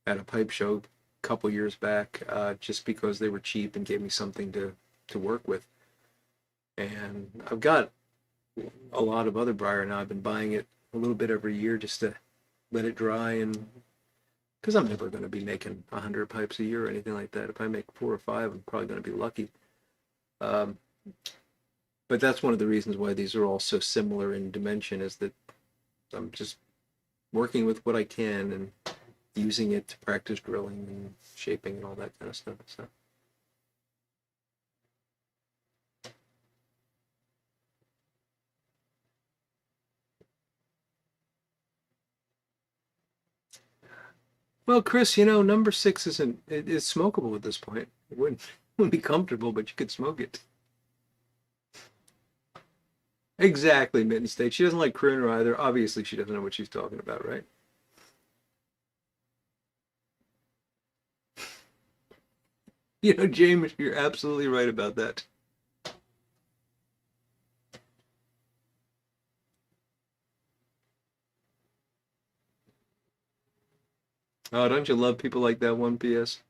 at a pipe show a couple years back, just because they were cheap and gave me something to work with. And I've got a lot of other briar now. I've been buying it a little bit every year just to let it dry, and because I'm never going to be making 100 pipes a year or anything like that. If I make 4 or 5, I'm probably going to be lucky. Um, but that's one of the reasons why these are all so similar in dimension, is that I'm just working with what I can and using it to practice drilling and shaping and all that kind of stuff. So. Well, Chris, number 6 isn't, it's smokable at this point. It wouldn't be comfortable, but you could smoke it. Exactly, Mitten State. She doesn't like crooner either. Obviously, she doesn't know what she's talking about, right? James, you're absolutely right about that. Oh, don't you love people like that one, PS?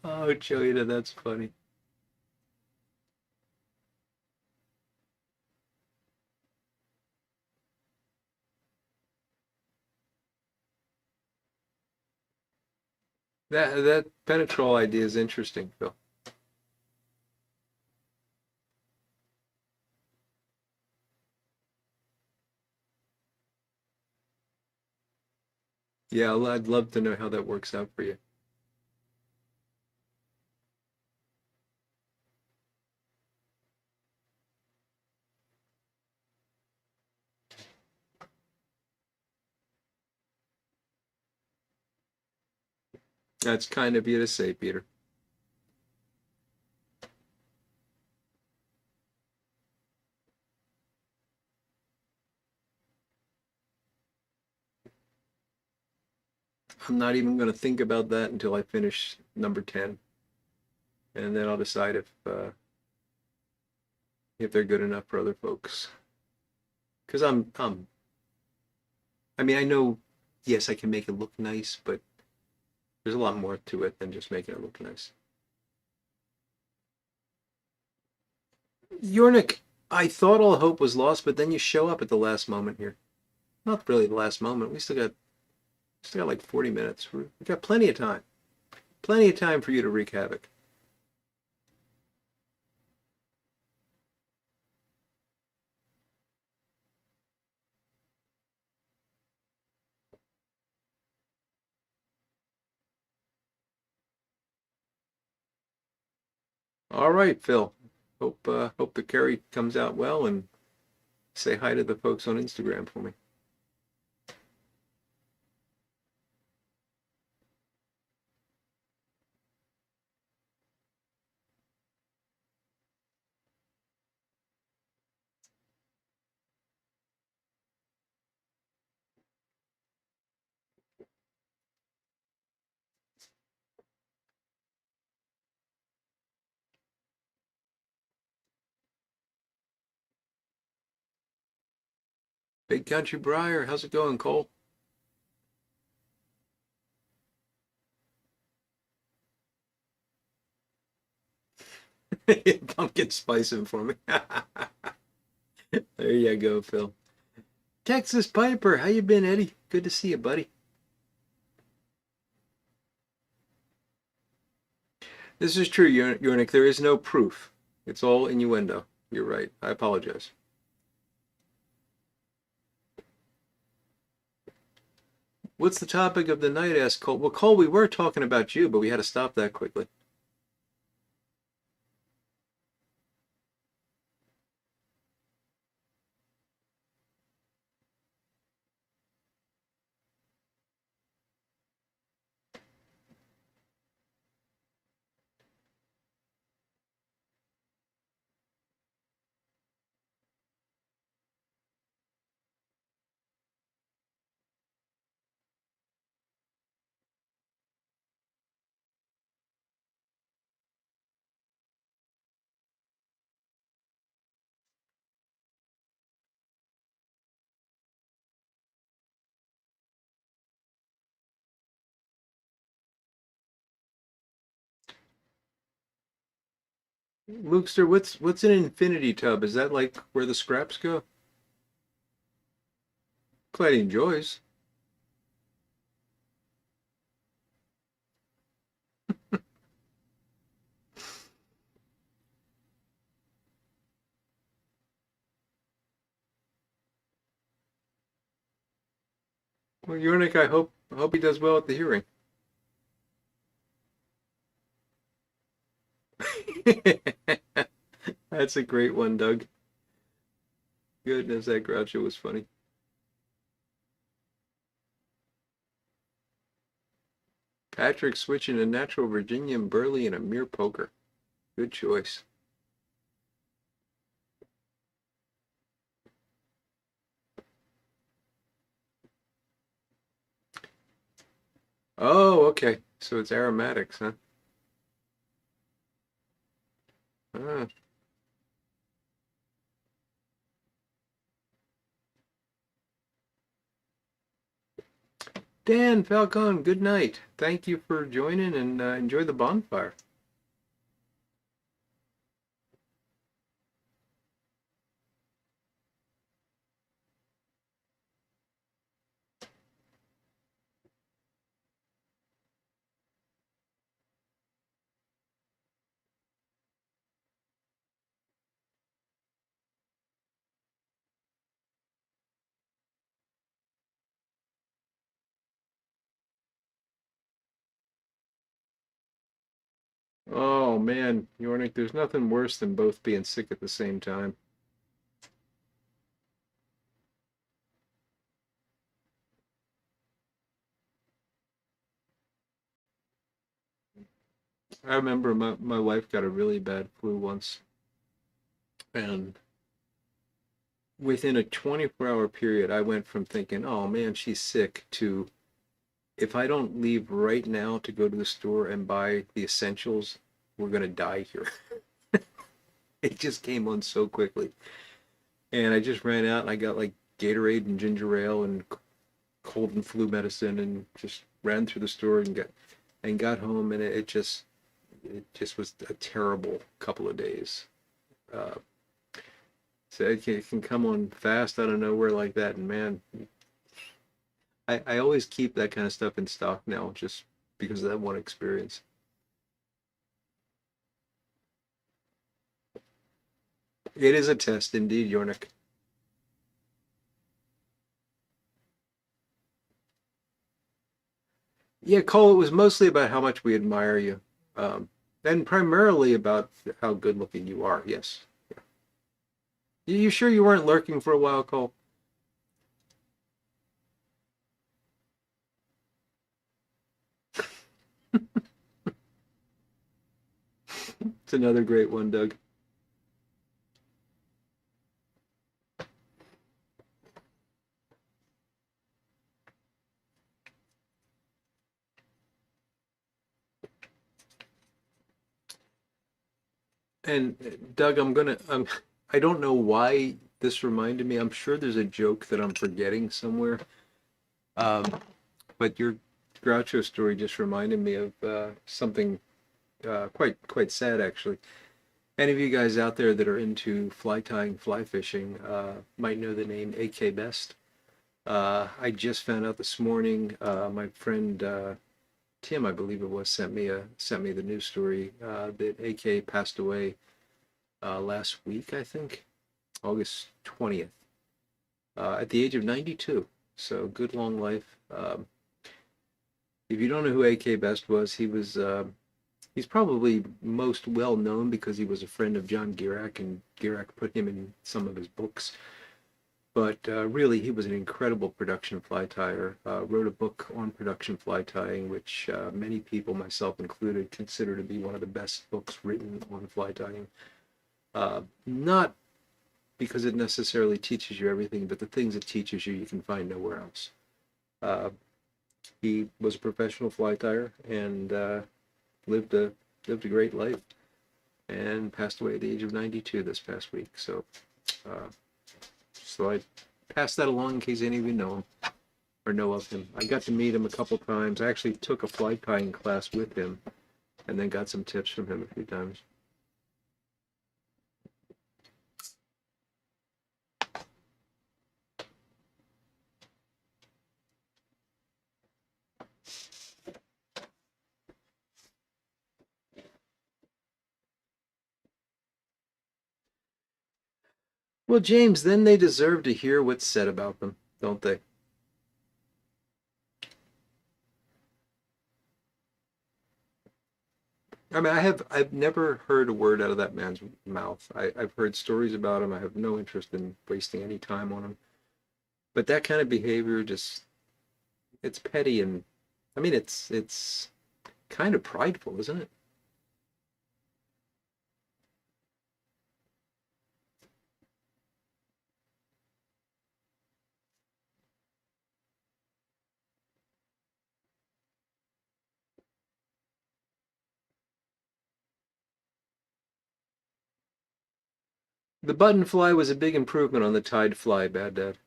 Oh, Choita, that's funny. That penetrol idea is interesting, Phil. Yeah, I'd love to know how that works out for you. That's kind of you to say, Peter. I'm not even going to think about that until I finish number 10, and then I'll decide if they're good enough for other folks. Because I mean, I know, yes, I can make it look nice, but there's a lot more to it than just making it look nice. Yornik, I thought all hope was lost, but then you show up at the last moment here. Not really the last moment. We still got like 40 minutes. We've got plenty of time. Plenty of time for you to wreak havoc. All right, Phil. Hope the carry comes out well, and say hi to the folks on Instagram for me. Big Country Briar, how's it going, Cole? Pumpkin spicing for me. There you go, Phil. Texas Piper, how you been, Eddie? Good to see you, buddy. This is true, Yornik. There is no proof. It's all innuendo. You're right. I apologize. What's the topic of the night? Asked Cole. Well, Cole, we were talking about you, but we had to stop that quickly. Lukester, what's an infinity tub? Is that like where the scraps go? Glad he enjoys. Well, Yornik, I hope he does well at the hearing. That's a great one, Doug. Goodness, that Groucho was funny. Patrick switching a natural Virginian Burley and a mere poker. Good choice. Oh, okay. So it's aromatics, huh? Ah. Dan Falcon, good night. Thank you for joining and enjoy the bonfire. Oh man, Yornik, there's nothing worse than both being sick at the same time. I remember my wife got a really bad flu once, and within a 24-hour period, I went from thinking, oh man, she's sick, to if I don't leave right now to go to the store and buy the essentials, we're gonna die here. It just came on so quickly. And I just ran out and I got like Gatorade and ginger ale and cold and flu medicine and just ran through the store and got home, and it just was a terrible couple of days. Uh, so it can come on fast out of nowhere like that, and man, I always keep that kind of stuff in stock now just because of that one experience. It is a test indeed, Yornik. Yeah, Cole, it was mostly about how much we admire you, and primarily about how good looking you are. Yes. You sure you weren't lurking for a while, Cole? It's another great one, Doug. And Doug, I don't know why this reminded me. I'm sure there's a joke that I'm forgetting somewhere. Um, but your Groucho story just reminded me of something quite sad, actually. Any of you guys out there that are into fly tying, fly fishing, might know the name AK Best. I just found out this morning. My friend Tim, I believe it was, sent me the news story that AK passed away last week, I think, August 20th, at the age of 92. So good long life. If you don't know who AK Best was, he's probably most well known because he was a friend of John Gierak, and Gierak put him in some of his books. But really, he was an incredible production fly tyer. Wrote a book on production fly tying, which many people, myself included, consider to be one of the best books written on fly tying. Not because it necessarily teaches you everything, but the things it teaches you, you can find nowhere else. Uh, he was a professional fly tyer and lived a lived a great life, and passed away at the age of 92 this past week. Uh, so I pass that along in case any of you know him or know of him. I got to meet him a couple times. I actually took a fly tying class with him, and then got some tips from him a few times. Well, James, then they deserve to hear what's said about them, don't they? I mean, I've never heard a word out of that man's mouth. I've heard stories about him. I have no interest in wasting any time on him. But that kind of behavior just it's petty and I mean it's kind of prideful, isn't it? The button fly was a big improvement on the tide fly, Bad Dad.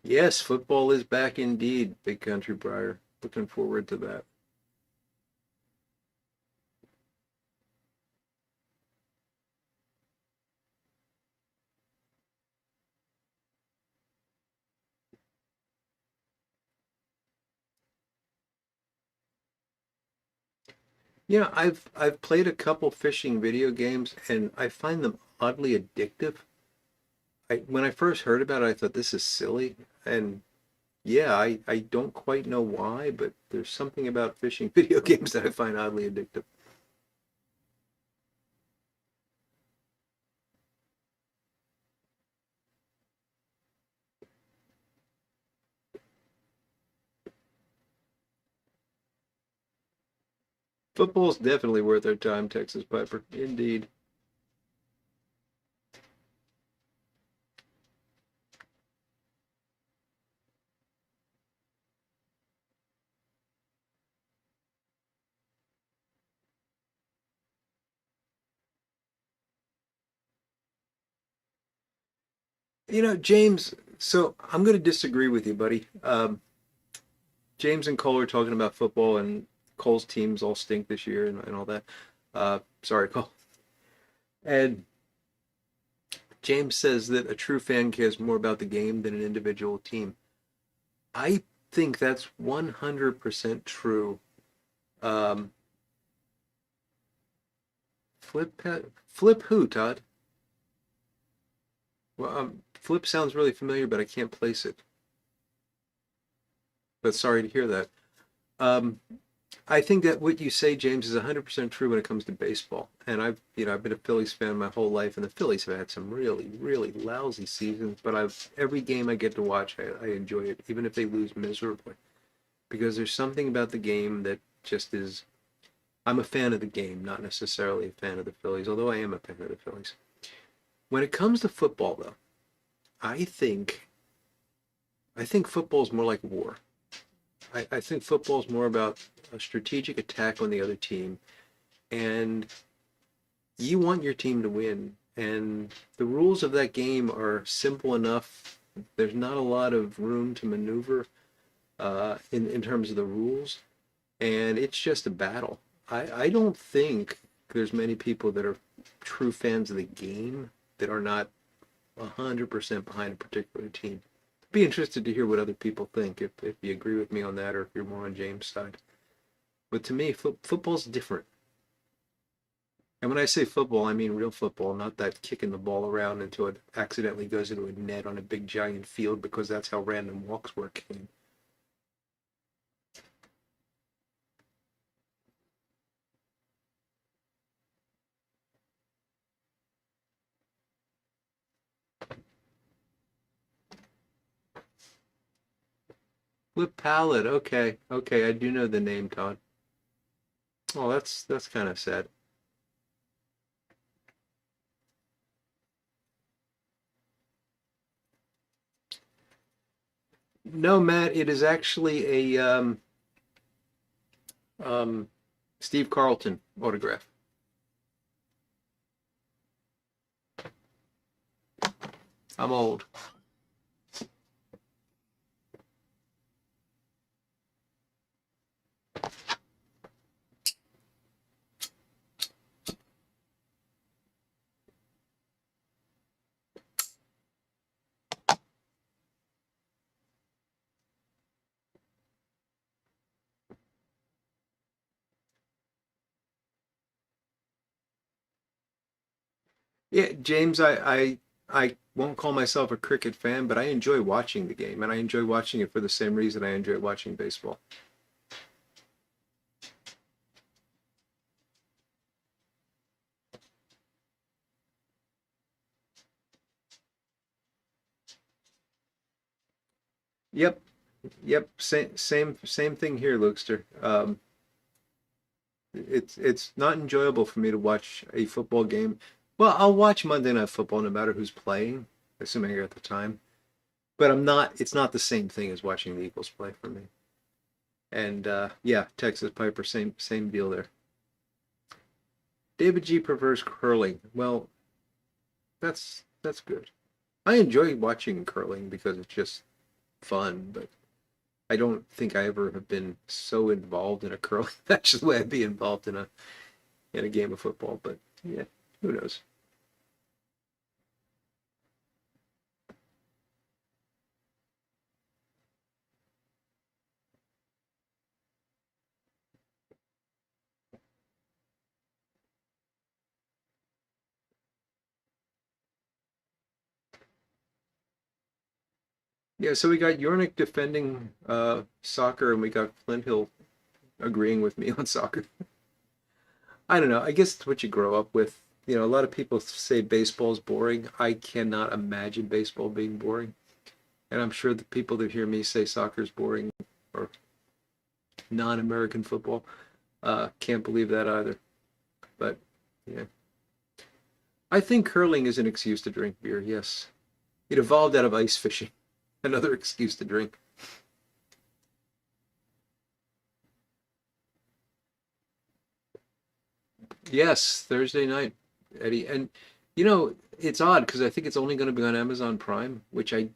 Yes, football is back indeed, Big Country Briar. Looking forward to that. Yeah, I've played a couple fishing video games and I find them oddly addictive. When I first heard about it, I thought this is silly, and yeah, I don't quite know why, but there's something about fishing video games that I find oddly addictive. Football's definitely worth our time, Texas Piper. Indeed. James, so I'm going to disagree with you, buddy. James and Cole are talking about football, and Cole's teams all stink this year and all that. Sorry, Cole. And James says that a true fan cares more about the game than an individual team. I think that's 100% true. Um, flip who, Todd? Well, flip sounds really familiar, but I can't place it. But sorry to hear that. Um, I think that what you say, James, is 100% true when it comes to baseball. And I've been a Phillies fan my whole life, and the Phillies have had some really, really lousy seasons. But every game I get to watch, I enjoy it, even if they lose miserably, because there's something about the game that just is. I'm a fan of the game, not necessarily a fan of the Phillies, although I am a fan of the Phillies. When it comes to football, though, I think I think football is more like war. I think football is more about a strategic attack on the other team, and you want your team to win. And the rules of that game are simple enough. There's not a lot of room to maneuver in terms of the rules, and it's just a battle. I don't think there's many people that are true fans of the game that are not 100% behind a particular team. Be interested to hear what other people think, if you agree with me on that or if you're more on James' side. But to me, football's different. And when I say football, I mean real football, not that kicking the ball around until it accidentally goes into a net on a big giant field because that's how random walks work. Flip palette. Okay, okay, I do know the name, Todd. Oh, that's kind of sad. No, Matt, it is actually a um, Steve Carlton autograph. I'm old. Yeah, James, I won't call myself a cricket fan, but I enjoy watching the game, and I enjoy watching it for the same reason I enjoy watching baseball. Yep, yep, same thing here, Lukester. It's not enjoyable for me to watch a football game. Well, I'll watch Monday Night Football no matter who's playing, assuming I got the time. But I'm not. It's not the same thing as watching the Eagles play for me. And yeah, Texas Piper, same deal there. David G prefers curling. Well, that's good. I enjoy watching curling because it's just fun, but I don't think I ever have been so involved in a curling match the way I'd be involved in a game of football. But yeah, who knows? Yeah, so we got Yornik defending soccer, and we got Flint Hill agreeing with me on soccer. I don't know. I guess it's what you grow up with. You know, a lot of people say baseball's boring. I cannot imagine baseball being boring. And I'm sure the people that hear me say soccer's boring or non-American football can't believe that either. But yeah, I think curling is an excuse to drink beer. Yes, it evolved out of ice fishing. Another excuse to drink. Yes, Thursday night, Eddie. And you know, it's odd because I think it's only going to be on Amazon Prime, which I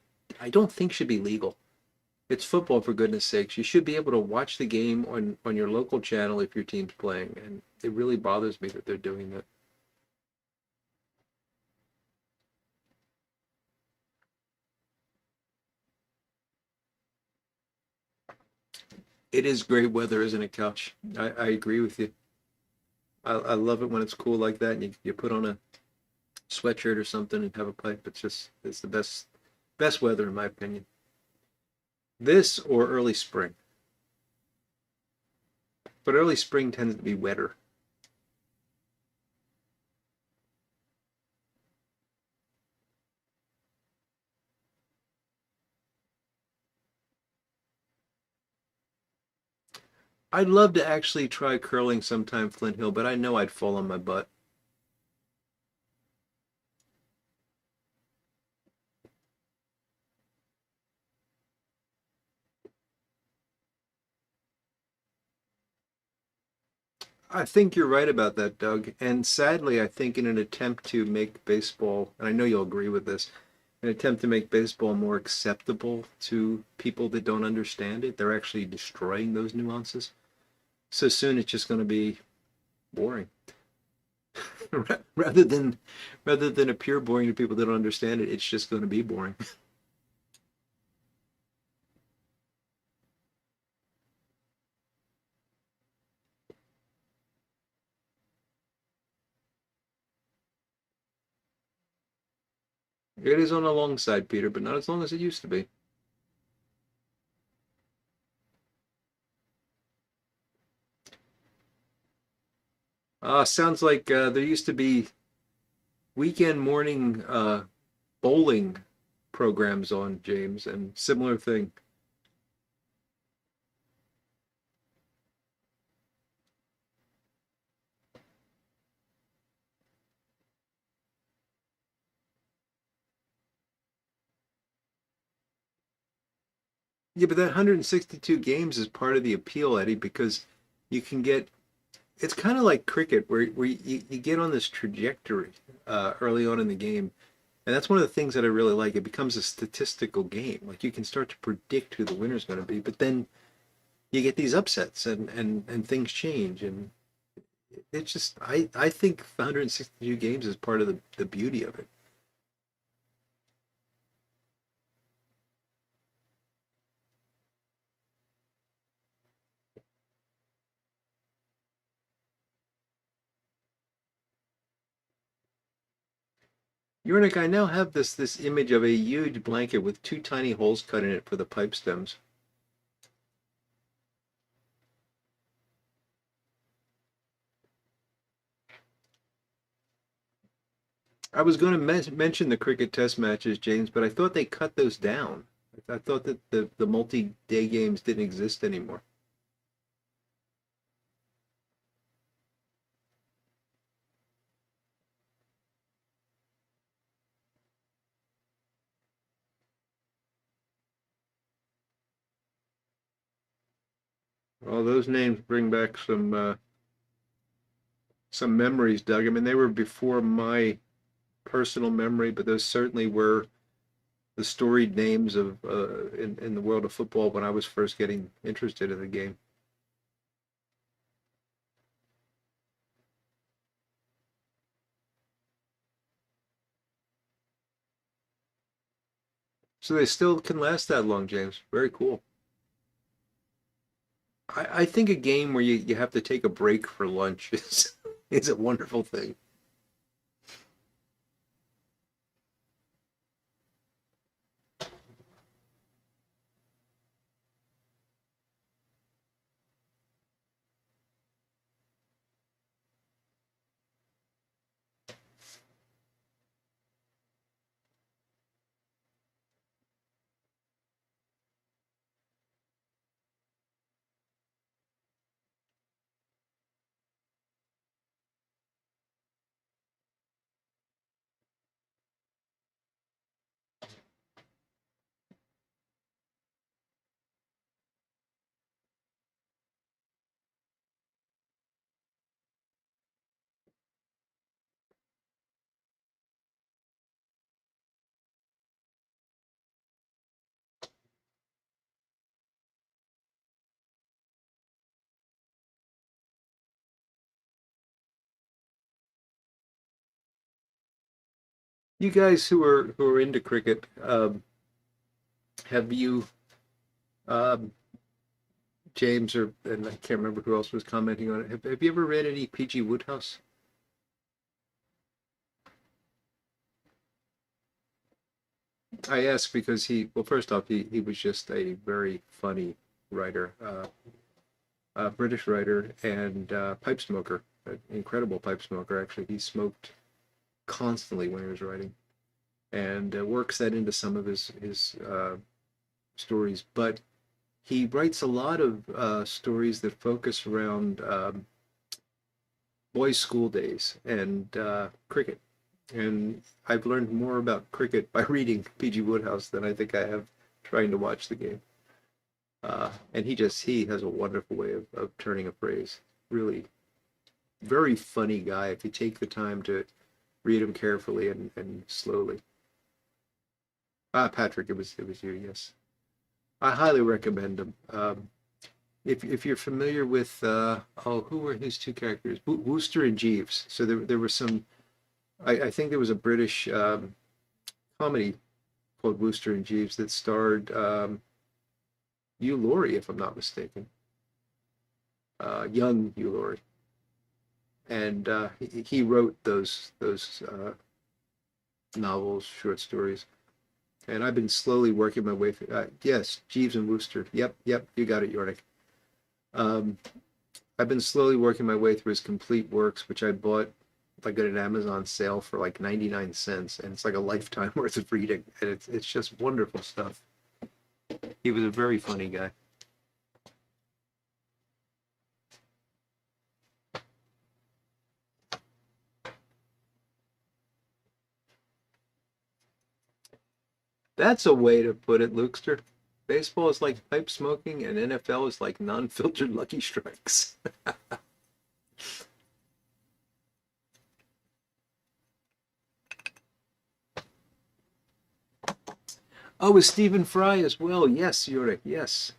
don't think should be legal. It's football for goodness sakes. You should be able to watch the game on your local channel if your team's playing, and it really bothers me that they're doing that. It is great weather, isn't it, Couch? I agree with you. I love it when it's cool like that, and you put on a sweatshirt or something and have a pipe. It's the best weather in my opinion. This or early spring, but early spring tends to be wetter. I'd love to actually try curling sometime, Flint Hill, but I know I'd fall on my butt. I think you're right about that, Doug. And sadly, I think in an attempt to make baseball, and I know you'll agree with this, an attempt to make baseball more acceptable to people that don't understand it, they're actually destroying those nuances. So soon it's just going to be boring. rather than rather than appear boring to people that don't understand it, it's just going to be boring. It is on the long side, Peter, but not as long as it used to be. Sounds like there used to be weekend morning bowling programs on, James, and similar thing. Yeah, but that 162 games is part of the appeal, Eddie, because you can get it's kind of like cricket where you get on this trajectory early on in the game. And that's one of the things that I really like. It becomes a statistical game. Like you can start to predict who the winner's going to be, but then you get these upsets and things change. And it's just, I think 162 games is part of the beauty of it. Yurnik, I now have this image of a huge blanket with two tiny holes cut in it for the pipe stems. I was going to mention the cricket test matches, James, but I thought they cut those down. I thought that the multi-day games didn't exist anymore. Well, those names bring back some memories, Doug. I mean, they were before my personal memory, but those certainly were the storied names of in the world of football when I was first getting interested in the game. So they still can last that long, James. Very cool. I think a game where you have to take a break for lunch is a wonderful thing. You guys who are into cricket, have you, um, James, or and I can't remember who else was commenting on it. Have you ever read any P.G. Wodehouse? I ask because well, first off, he was just a very funny writer, British writer and pipe smoker, an incredible pipe smoker. Actually, he smoked constantly when he was writing, and works that into some of his stories. But he writes a lot of stories that focus around boys' school days and cricket. And I've learned more about cricket by reading P.G. Wodehouse than I think I have trying to watch the game. And he has a wonderful way of turning a phrase. Really very funny guy if you take the time to read him carefully and slowly. Patrick, it was you, yes. I highly recommend him. If you're familiar with who were his two characters? Wooster and Jeeves. So there were some. I think there was a British comedy called Wooster and Jeeves that starred Hugh Laurie, if I'm not mistaken, young Hugh Laurie, and he wrote those novels, short stories. And I've been slowly working my way through. Yes, Jeeves and Wooster. Yep, you got it, Yornik. Um, I've been slowly working my way through his complete works, which I bought like at an Amazon sale for like 99 cents, and it's like a lifetime worth of reading, and it's just wonderful stuff. He was a very funny guy. That's a way to put it, Lukester. Baseball is like pipe smoking, and NFL is like non-filtered Lucky Strikes. Oh, with Stephen Fry as well. Yes, Yurik. Yes.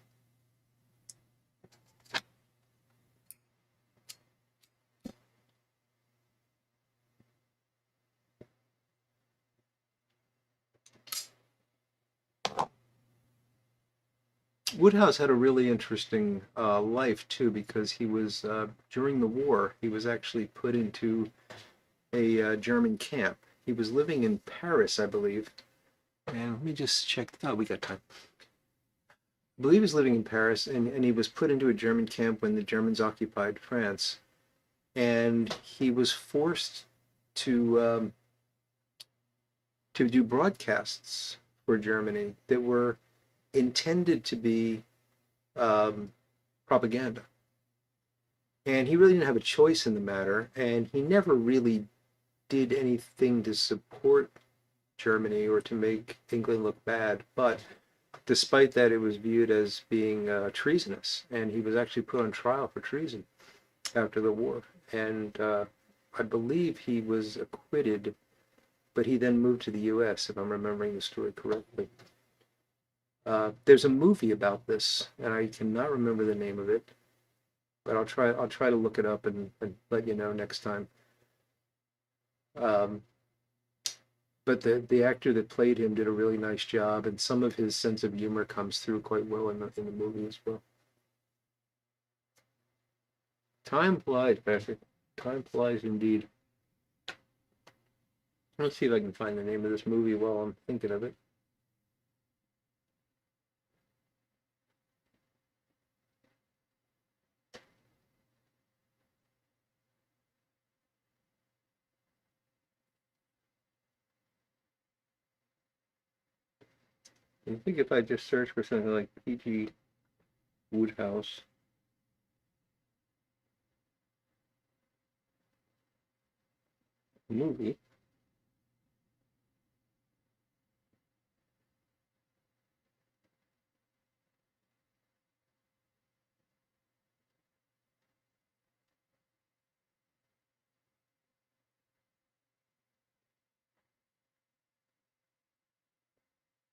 Woodhouse had a really interesting life too, because he was during the war he was actually put into a German camp, he was living in Paris, I believe. And let me just check. Oh, we got time. I believe he was living in Paris, and he was put into a German camp when the Germans occupied France. And he was forced to do broadcasts for Germany that were intended to be propaganda. And he really didn't have a choice in the matter, and he never really did anything to support Germany or to make England look bad. But despite that, it was viewed as being treasonous, and he was actually put on trial for treason after the war. And I believe he was acquitted, but he then moved to the U.S., if I'm remembering the story correctly. There's a movie about this, and I cannot remember the name of it, but I'll try to look it up and let you know next time. Um, but the actor that played him did a really nice job, and some of his sense of humor comes through quite well in the movie as well. Time flies, Patrick. Time flies indeed. Let's see if I can find the name of this movie while I'm thinking of it. I think if I just search for something like P.G. Wodehouse. Movie.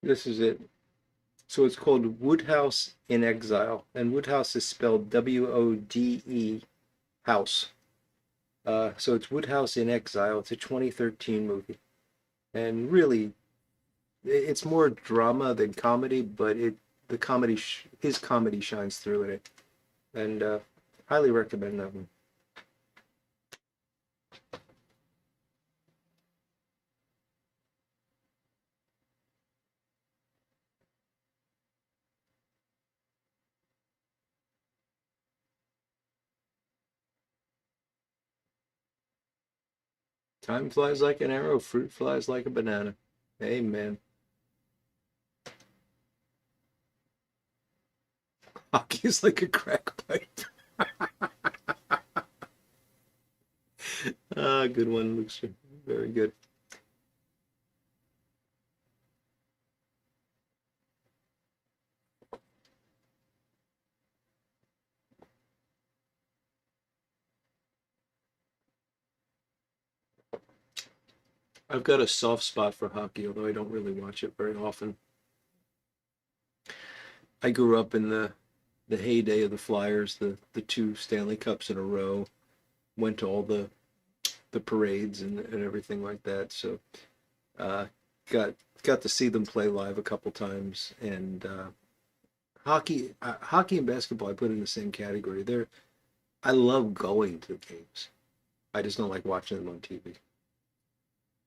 This is it. So it's called Wodehouse in Exile, and Wodehouse is spelled W-O-D-E House. So it's Wodehouse in Exile. It's a 2013 movie, and really, it's more drama than comedy, but the comedy his comedy shines through in it, and highly recommend that one. Time flies like an arrow, fruit flies like a banana. Amen. Hockey is like a crack pipe. Ah, good one, Luke. Very good. I've got a soft spot for hockey, although I don't really watch it very often. I grew up in the heyday of the Flyers, the two Stanley Cups in a row. Went to all the parades and everything like that. So uh, got got to see them play live a couple times. And hockey and basketball I put in the same category. I love going to the games. I just don't like watching them on TV.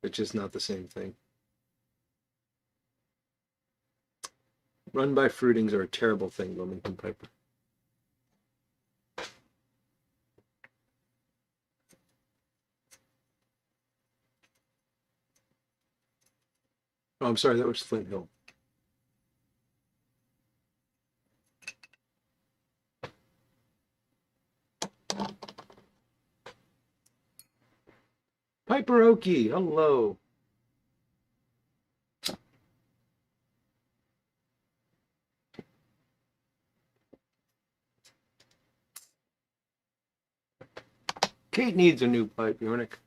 It's just not the same thing. Run by fruitings are a terrible thing, Wilmington Piper. Oh, I'm sorry, that was Flint Hill. Piper Okie, hello. Kate needs a new pipe, Yornik.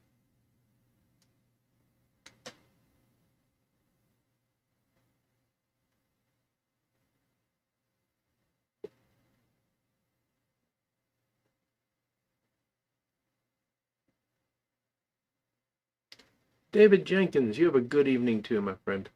David Jenkins, you have a good evening too, my friend.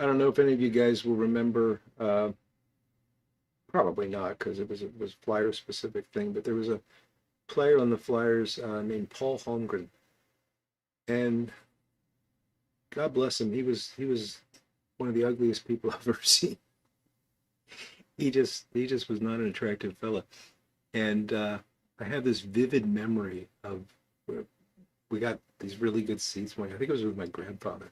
I don't know if any of you guys will remember. Probably not, because it was Flyer specific thing. But there was a player on the Flyers named Paul Holmgren, and God bless him. He was one of the ugliest people I've ever seen. He just was not an attractive fella. And I have this vivid memory of we got these really good seats. I think it was with my grandfather,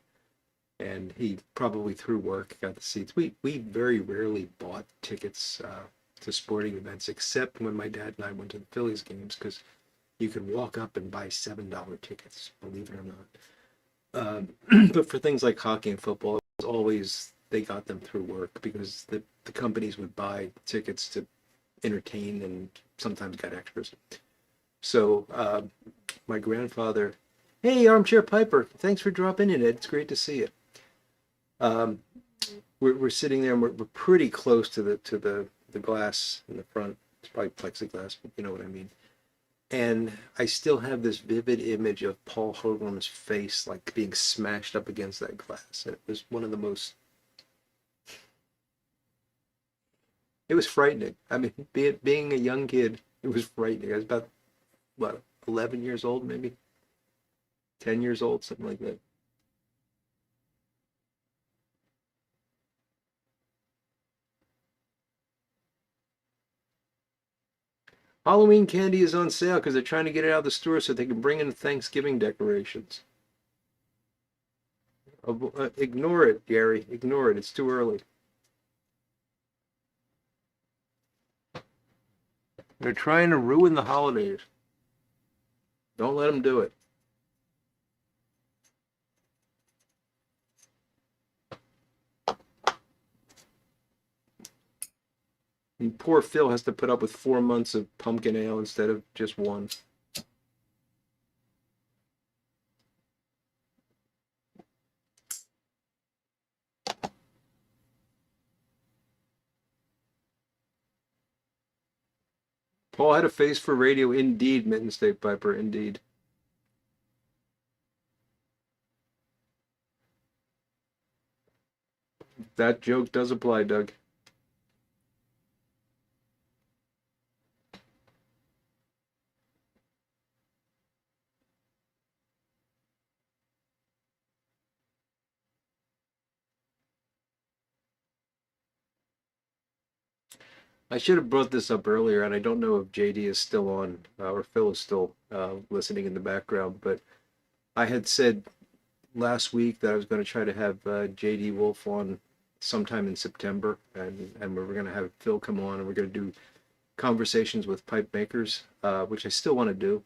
and he probably through work got the seats. We very rarely bought tickets to sporting events, except when my dad and I went to the Phillies games, because you could walk up and buy $7 tickets, believe it or not. But for things like hockey and football, it was always they got them through work, because the companies would buy tickets to entertain and sometimes got extras. So my grandfather, hey, Armchair Piper, thanks for dropping in, Ed. It's great to see you. We're sitting there, and we're pretty close to the glass in the front. It's probably plexiglass, but you know what I mean. And I still have this vivid image of Paul Hogan's face, like being smashed up against that glass. And it was one of the most. It was frightening. I mean, being a young kid, it was frightening. I was about, what, 11 years old, maybe 10 years old, something like that. Halloween candy is on sale because they're trying to get it out of the store so they can bring in Thanksgiving decorations. Ignore it, Gary. Ignore it. It's too early. They're trying to ruin the holidays. Don't let them do it. And poor Phil has to put up with 4 months of pumpkin ale instead of just one. Paul had a face for radio, indeed, Mitten State Piper, indeed. That joke does apply, Doug. I should have brought this up earlier, and I don't know if JD is still on or Phil is still listening in the background, but I had said last week that I was going to try to have JD Wolf on sometime in September, and we were going to have Phil come on, and we're going to do conversations with pipe makers, which I still want to do,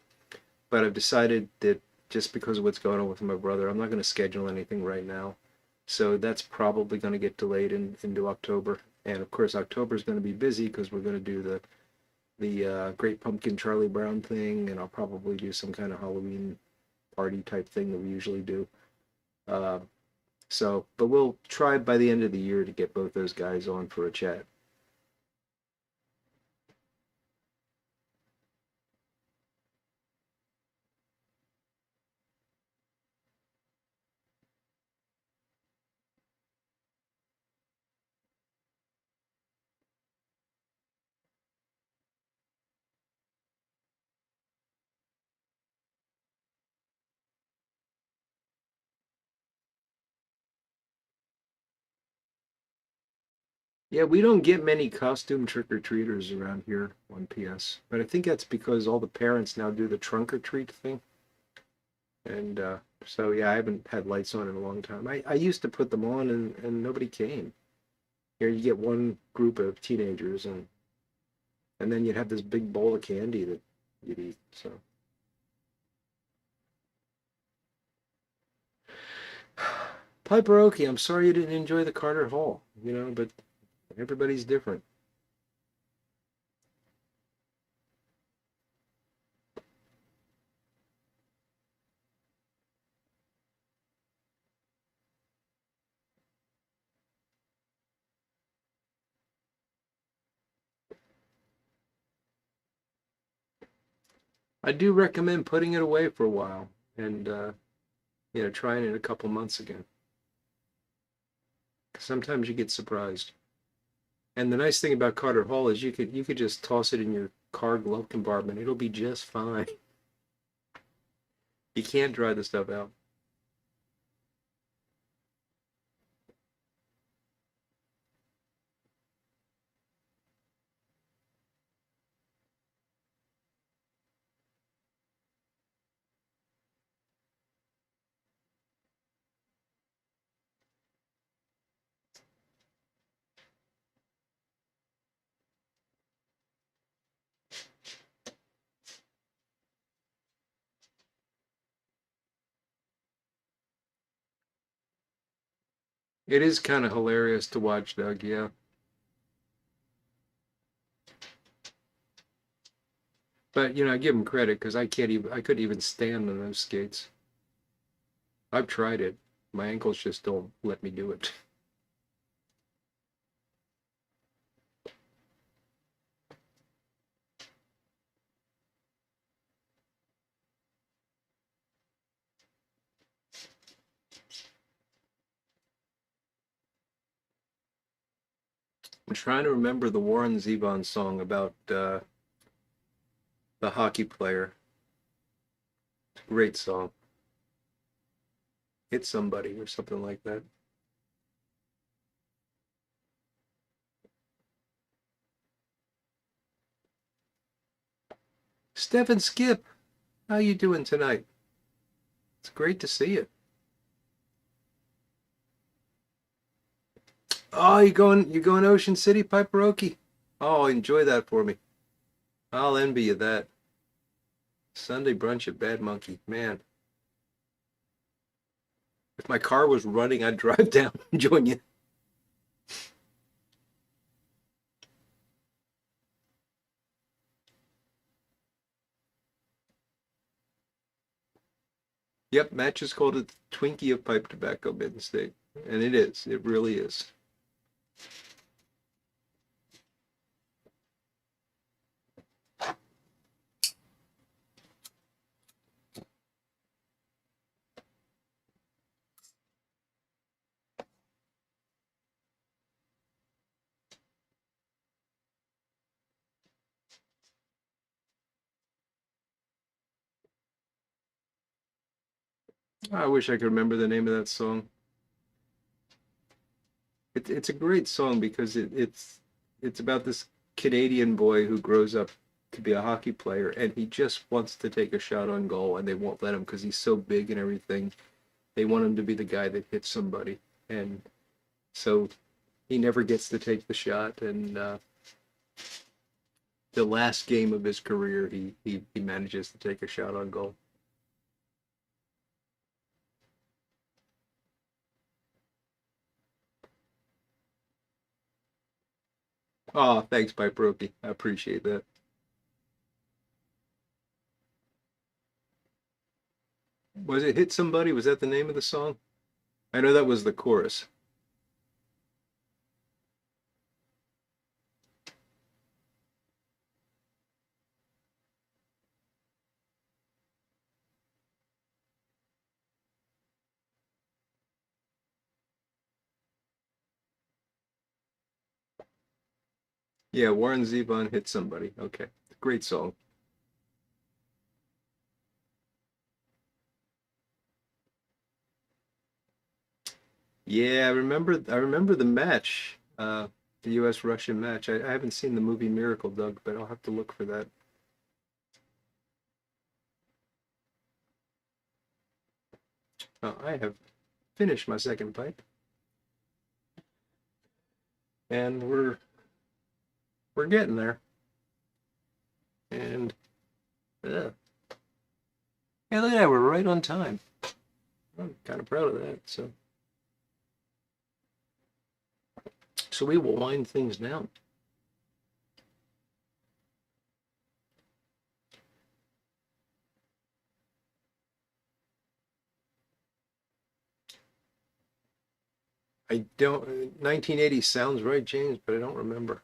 but I've decided that just because of what's going on with my brother, I'm not going to schedule anything right now. So that's probably going to get delayed into October. And of course, October is going to be busy because we're going to do the Great Pumpkin Charlie Brown thing, and I'll probably do some kind of Halloween party type thing that we usually do. Uh, but we'll try by the end of the year to get both those guys on for a chat. Yeah, we don't get many costume trick-or-treaters around here on PS, but I think that's because all the parents now do the trunk-or-treat thing. And so, yeah, I haven't had lights on in a long time. I used to put them on, and nobody came. Here you get one group of teenagers, and then you'd have this big bowl of candy that you'd eat. So Piper Okie, I'm sorry you didn't enjoy the Carter Hall, but everybody's different. I do recommend putting it away for a while and trying it a couple months again. Sometimes you get surprised. And the nice thing about Carter Hall is you could just toss it in your car glove compartment. It'll be just fine. You can't dry the stuff out. It is kind of hilarious to watch, Doug, yeah. But I give him credit because I couldn't even stand on those skates. I've tried it. My ankles just don't let me do it. I'm trying to remember the Warren Zevon song about the hockey player. Great song. Hit somebody or something like that. Stephen Skip, how you doing tonight? It's great to see you. Oh, you going Ocean City, Piperoki? Oh, enjoy that for me. I'll envy you that. Sunday brunch at Bad Monkey. Man, if my car was running, I'd drive down and join you. Yep, Matt just called it the Twinkie of pipe tobacco, Mitten State. And it is. It really is. I wish I could remember the name of that song. It's a great song because it's about this Canadian boy who grows up to be a hockey player and he just wants to take a shot on goal and they won't let him because he's so big and everything. They want him to be the guy that hits somebody, and so he never gets to take the shot. And the last game of his career, he manages to take a shot on goal. Oh, thanks, Pipe Rookie. I appreciate that. Was it Hit Somebody? Was that the name of the song? I know that was the chorus. Yeah, Warren Zevon, Hit Somebody. Okay, great song. Yeah, I remember the match, the U.S. Russian match. I haven't seen the movie Miracle, Doug, but I'll have to look for that. I have finished my second pipe, and we're getting there. And yeah, hey, look at that, we're right on time. I'm kind of proud of that. So we will wind things down. I don't. 1980 sounds right, James, but I don't remember.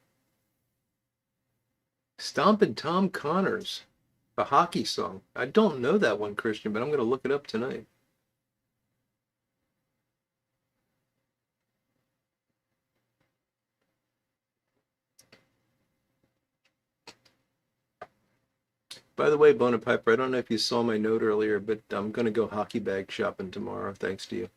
Stompin' Tom Connors, a hockey song. I don't know that one, Christian, but I'm going to look it up tonight. By the way, Bona Piper, I don't know if you saw my note earlier, but I'm gonna go hockey bag shopping tomorrow, thanks to you.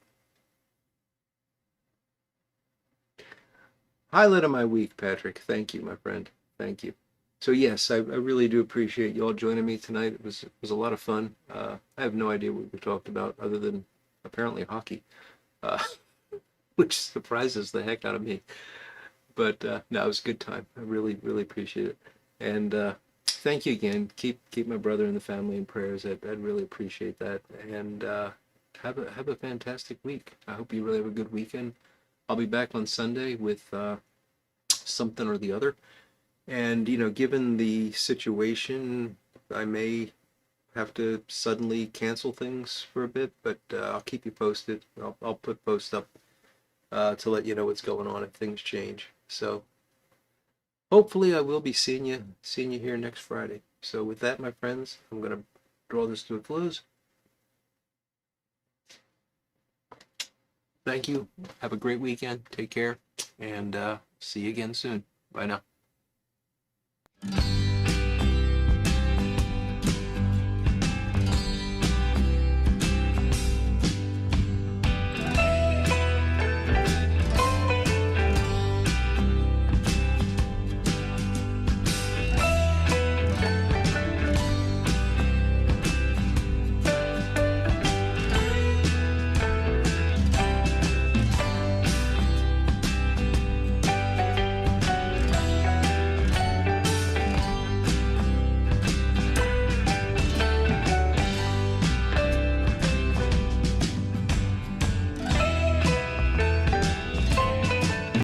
Highlight of my week, Patrick. Thank you, my friend. Thank you. So yes, I really do appreciate you all joining me tonight. It was a lot of fun. I have no idea what we talked about other than apparently hockey, uh, which surprises the heck out of me. But no, it was a good time. I really appreciate it. And thank you again. Keep my brother and the family in prayers. I'd really appreciate that. And have a fantastic week. I hope you really have a good weekend. I'll be back on Sunday with something or the other. And given the situation, I may have to suddenly cancel things for a bit, but I'll keep you posted. I'll put posts up to let you know what's going on if things change. So hopefully I will be seeing you here next Friday. So with that, my friends, I'm gonna draw this to a close. Thank you. Have a great weekend. Take care, and see you again soon. Bye now.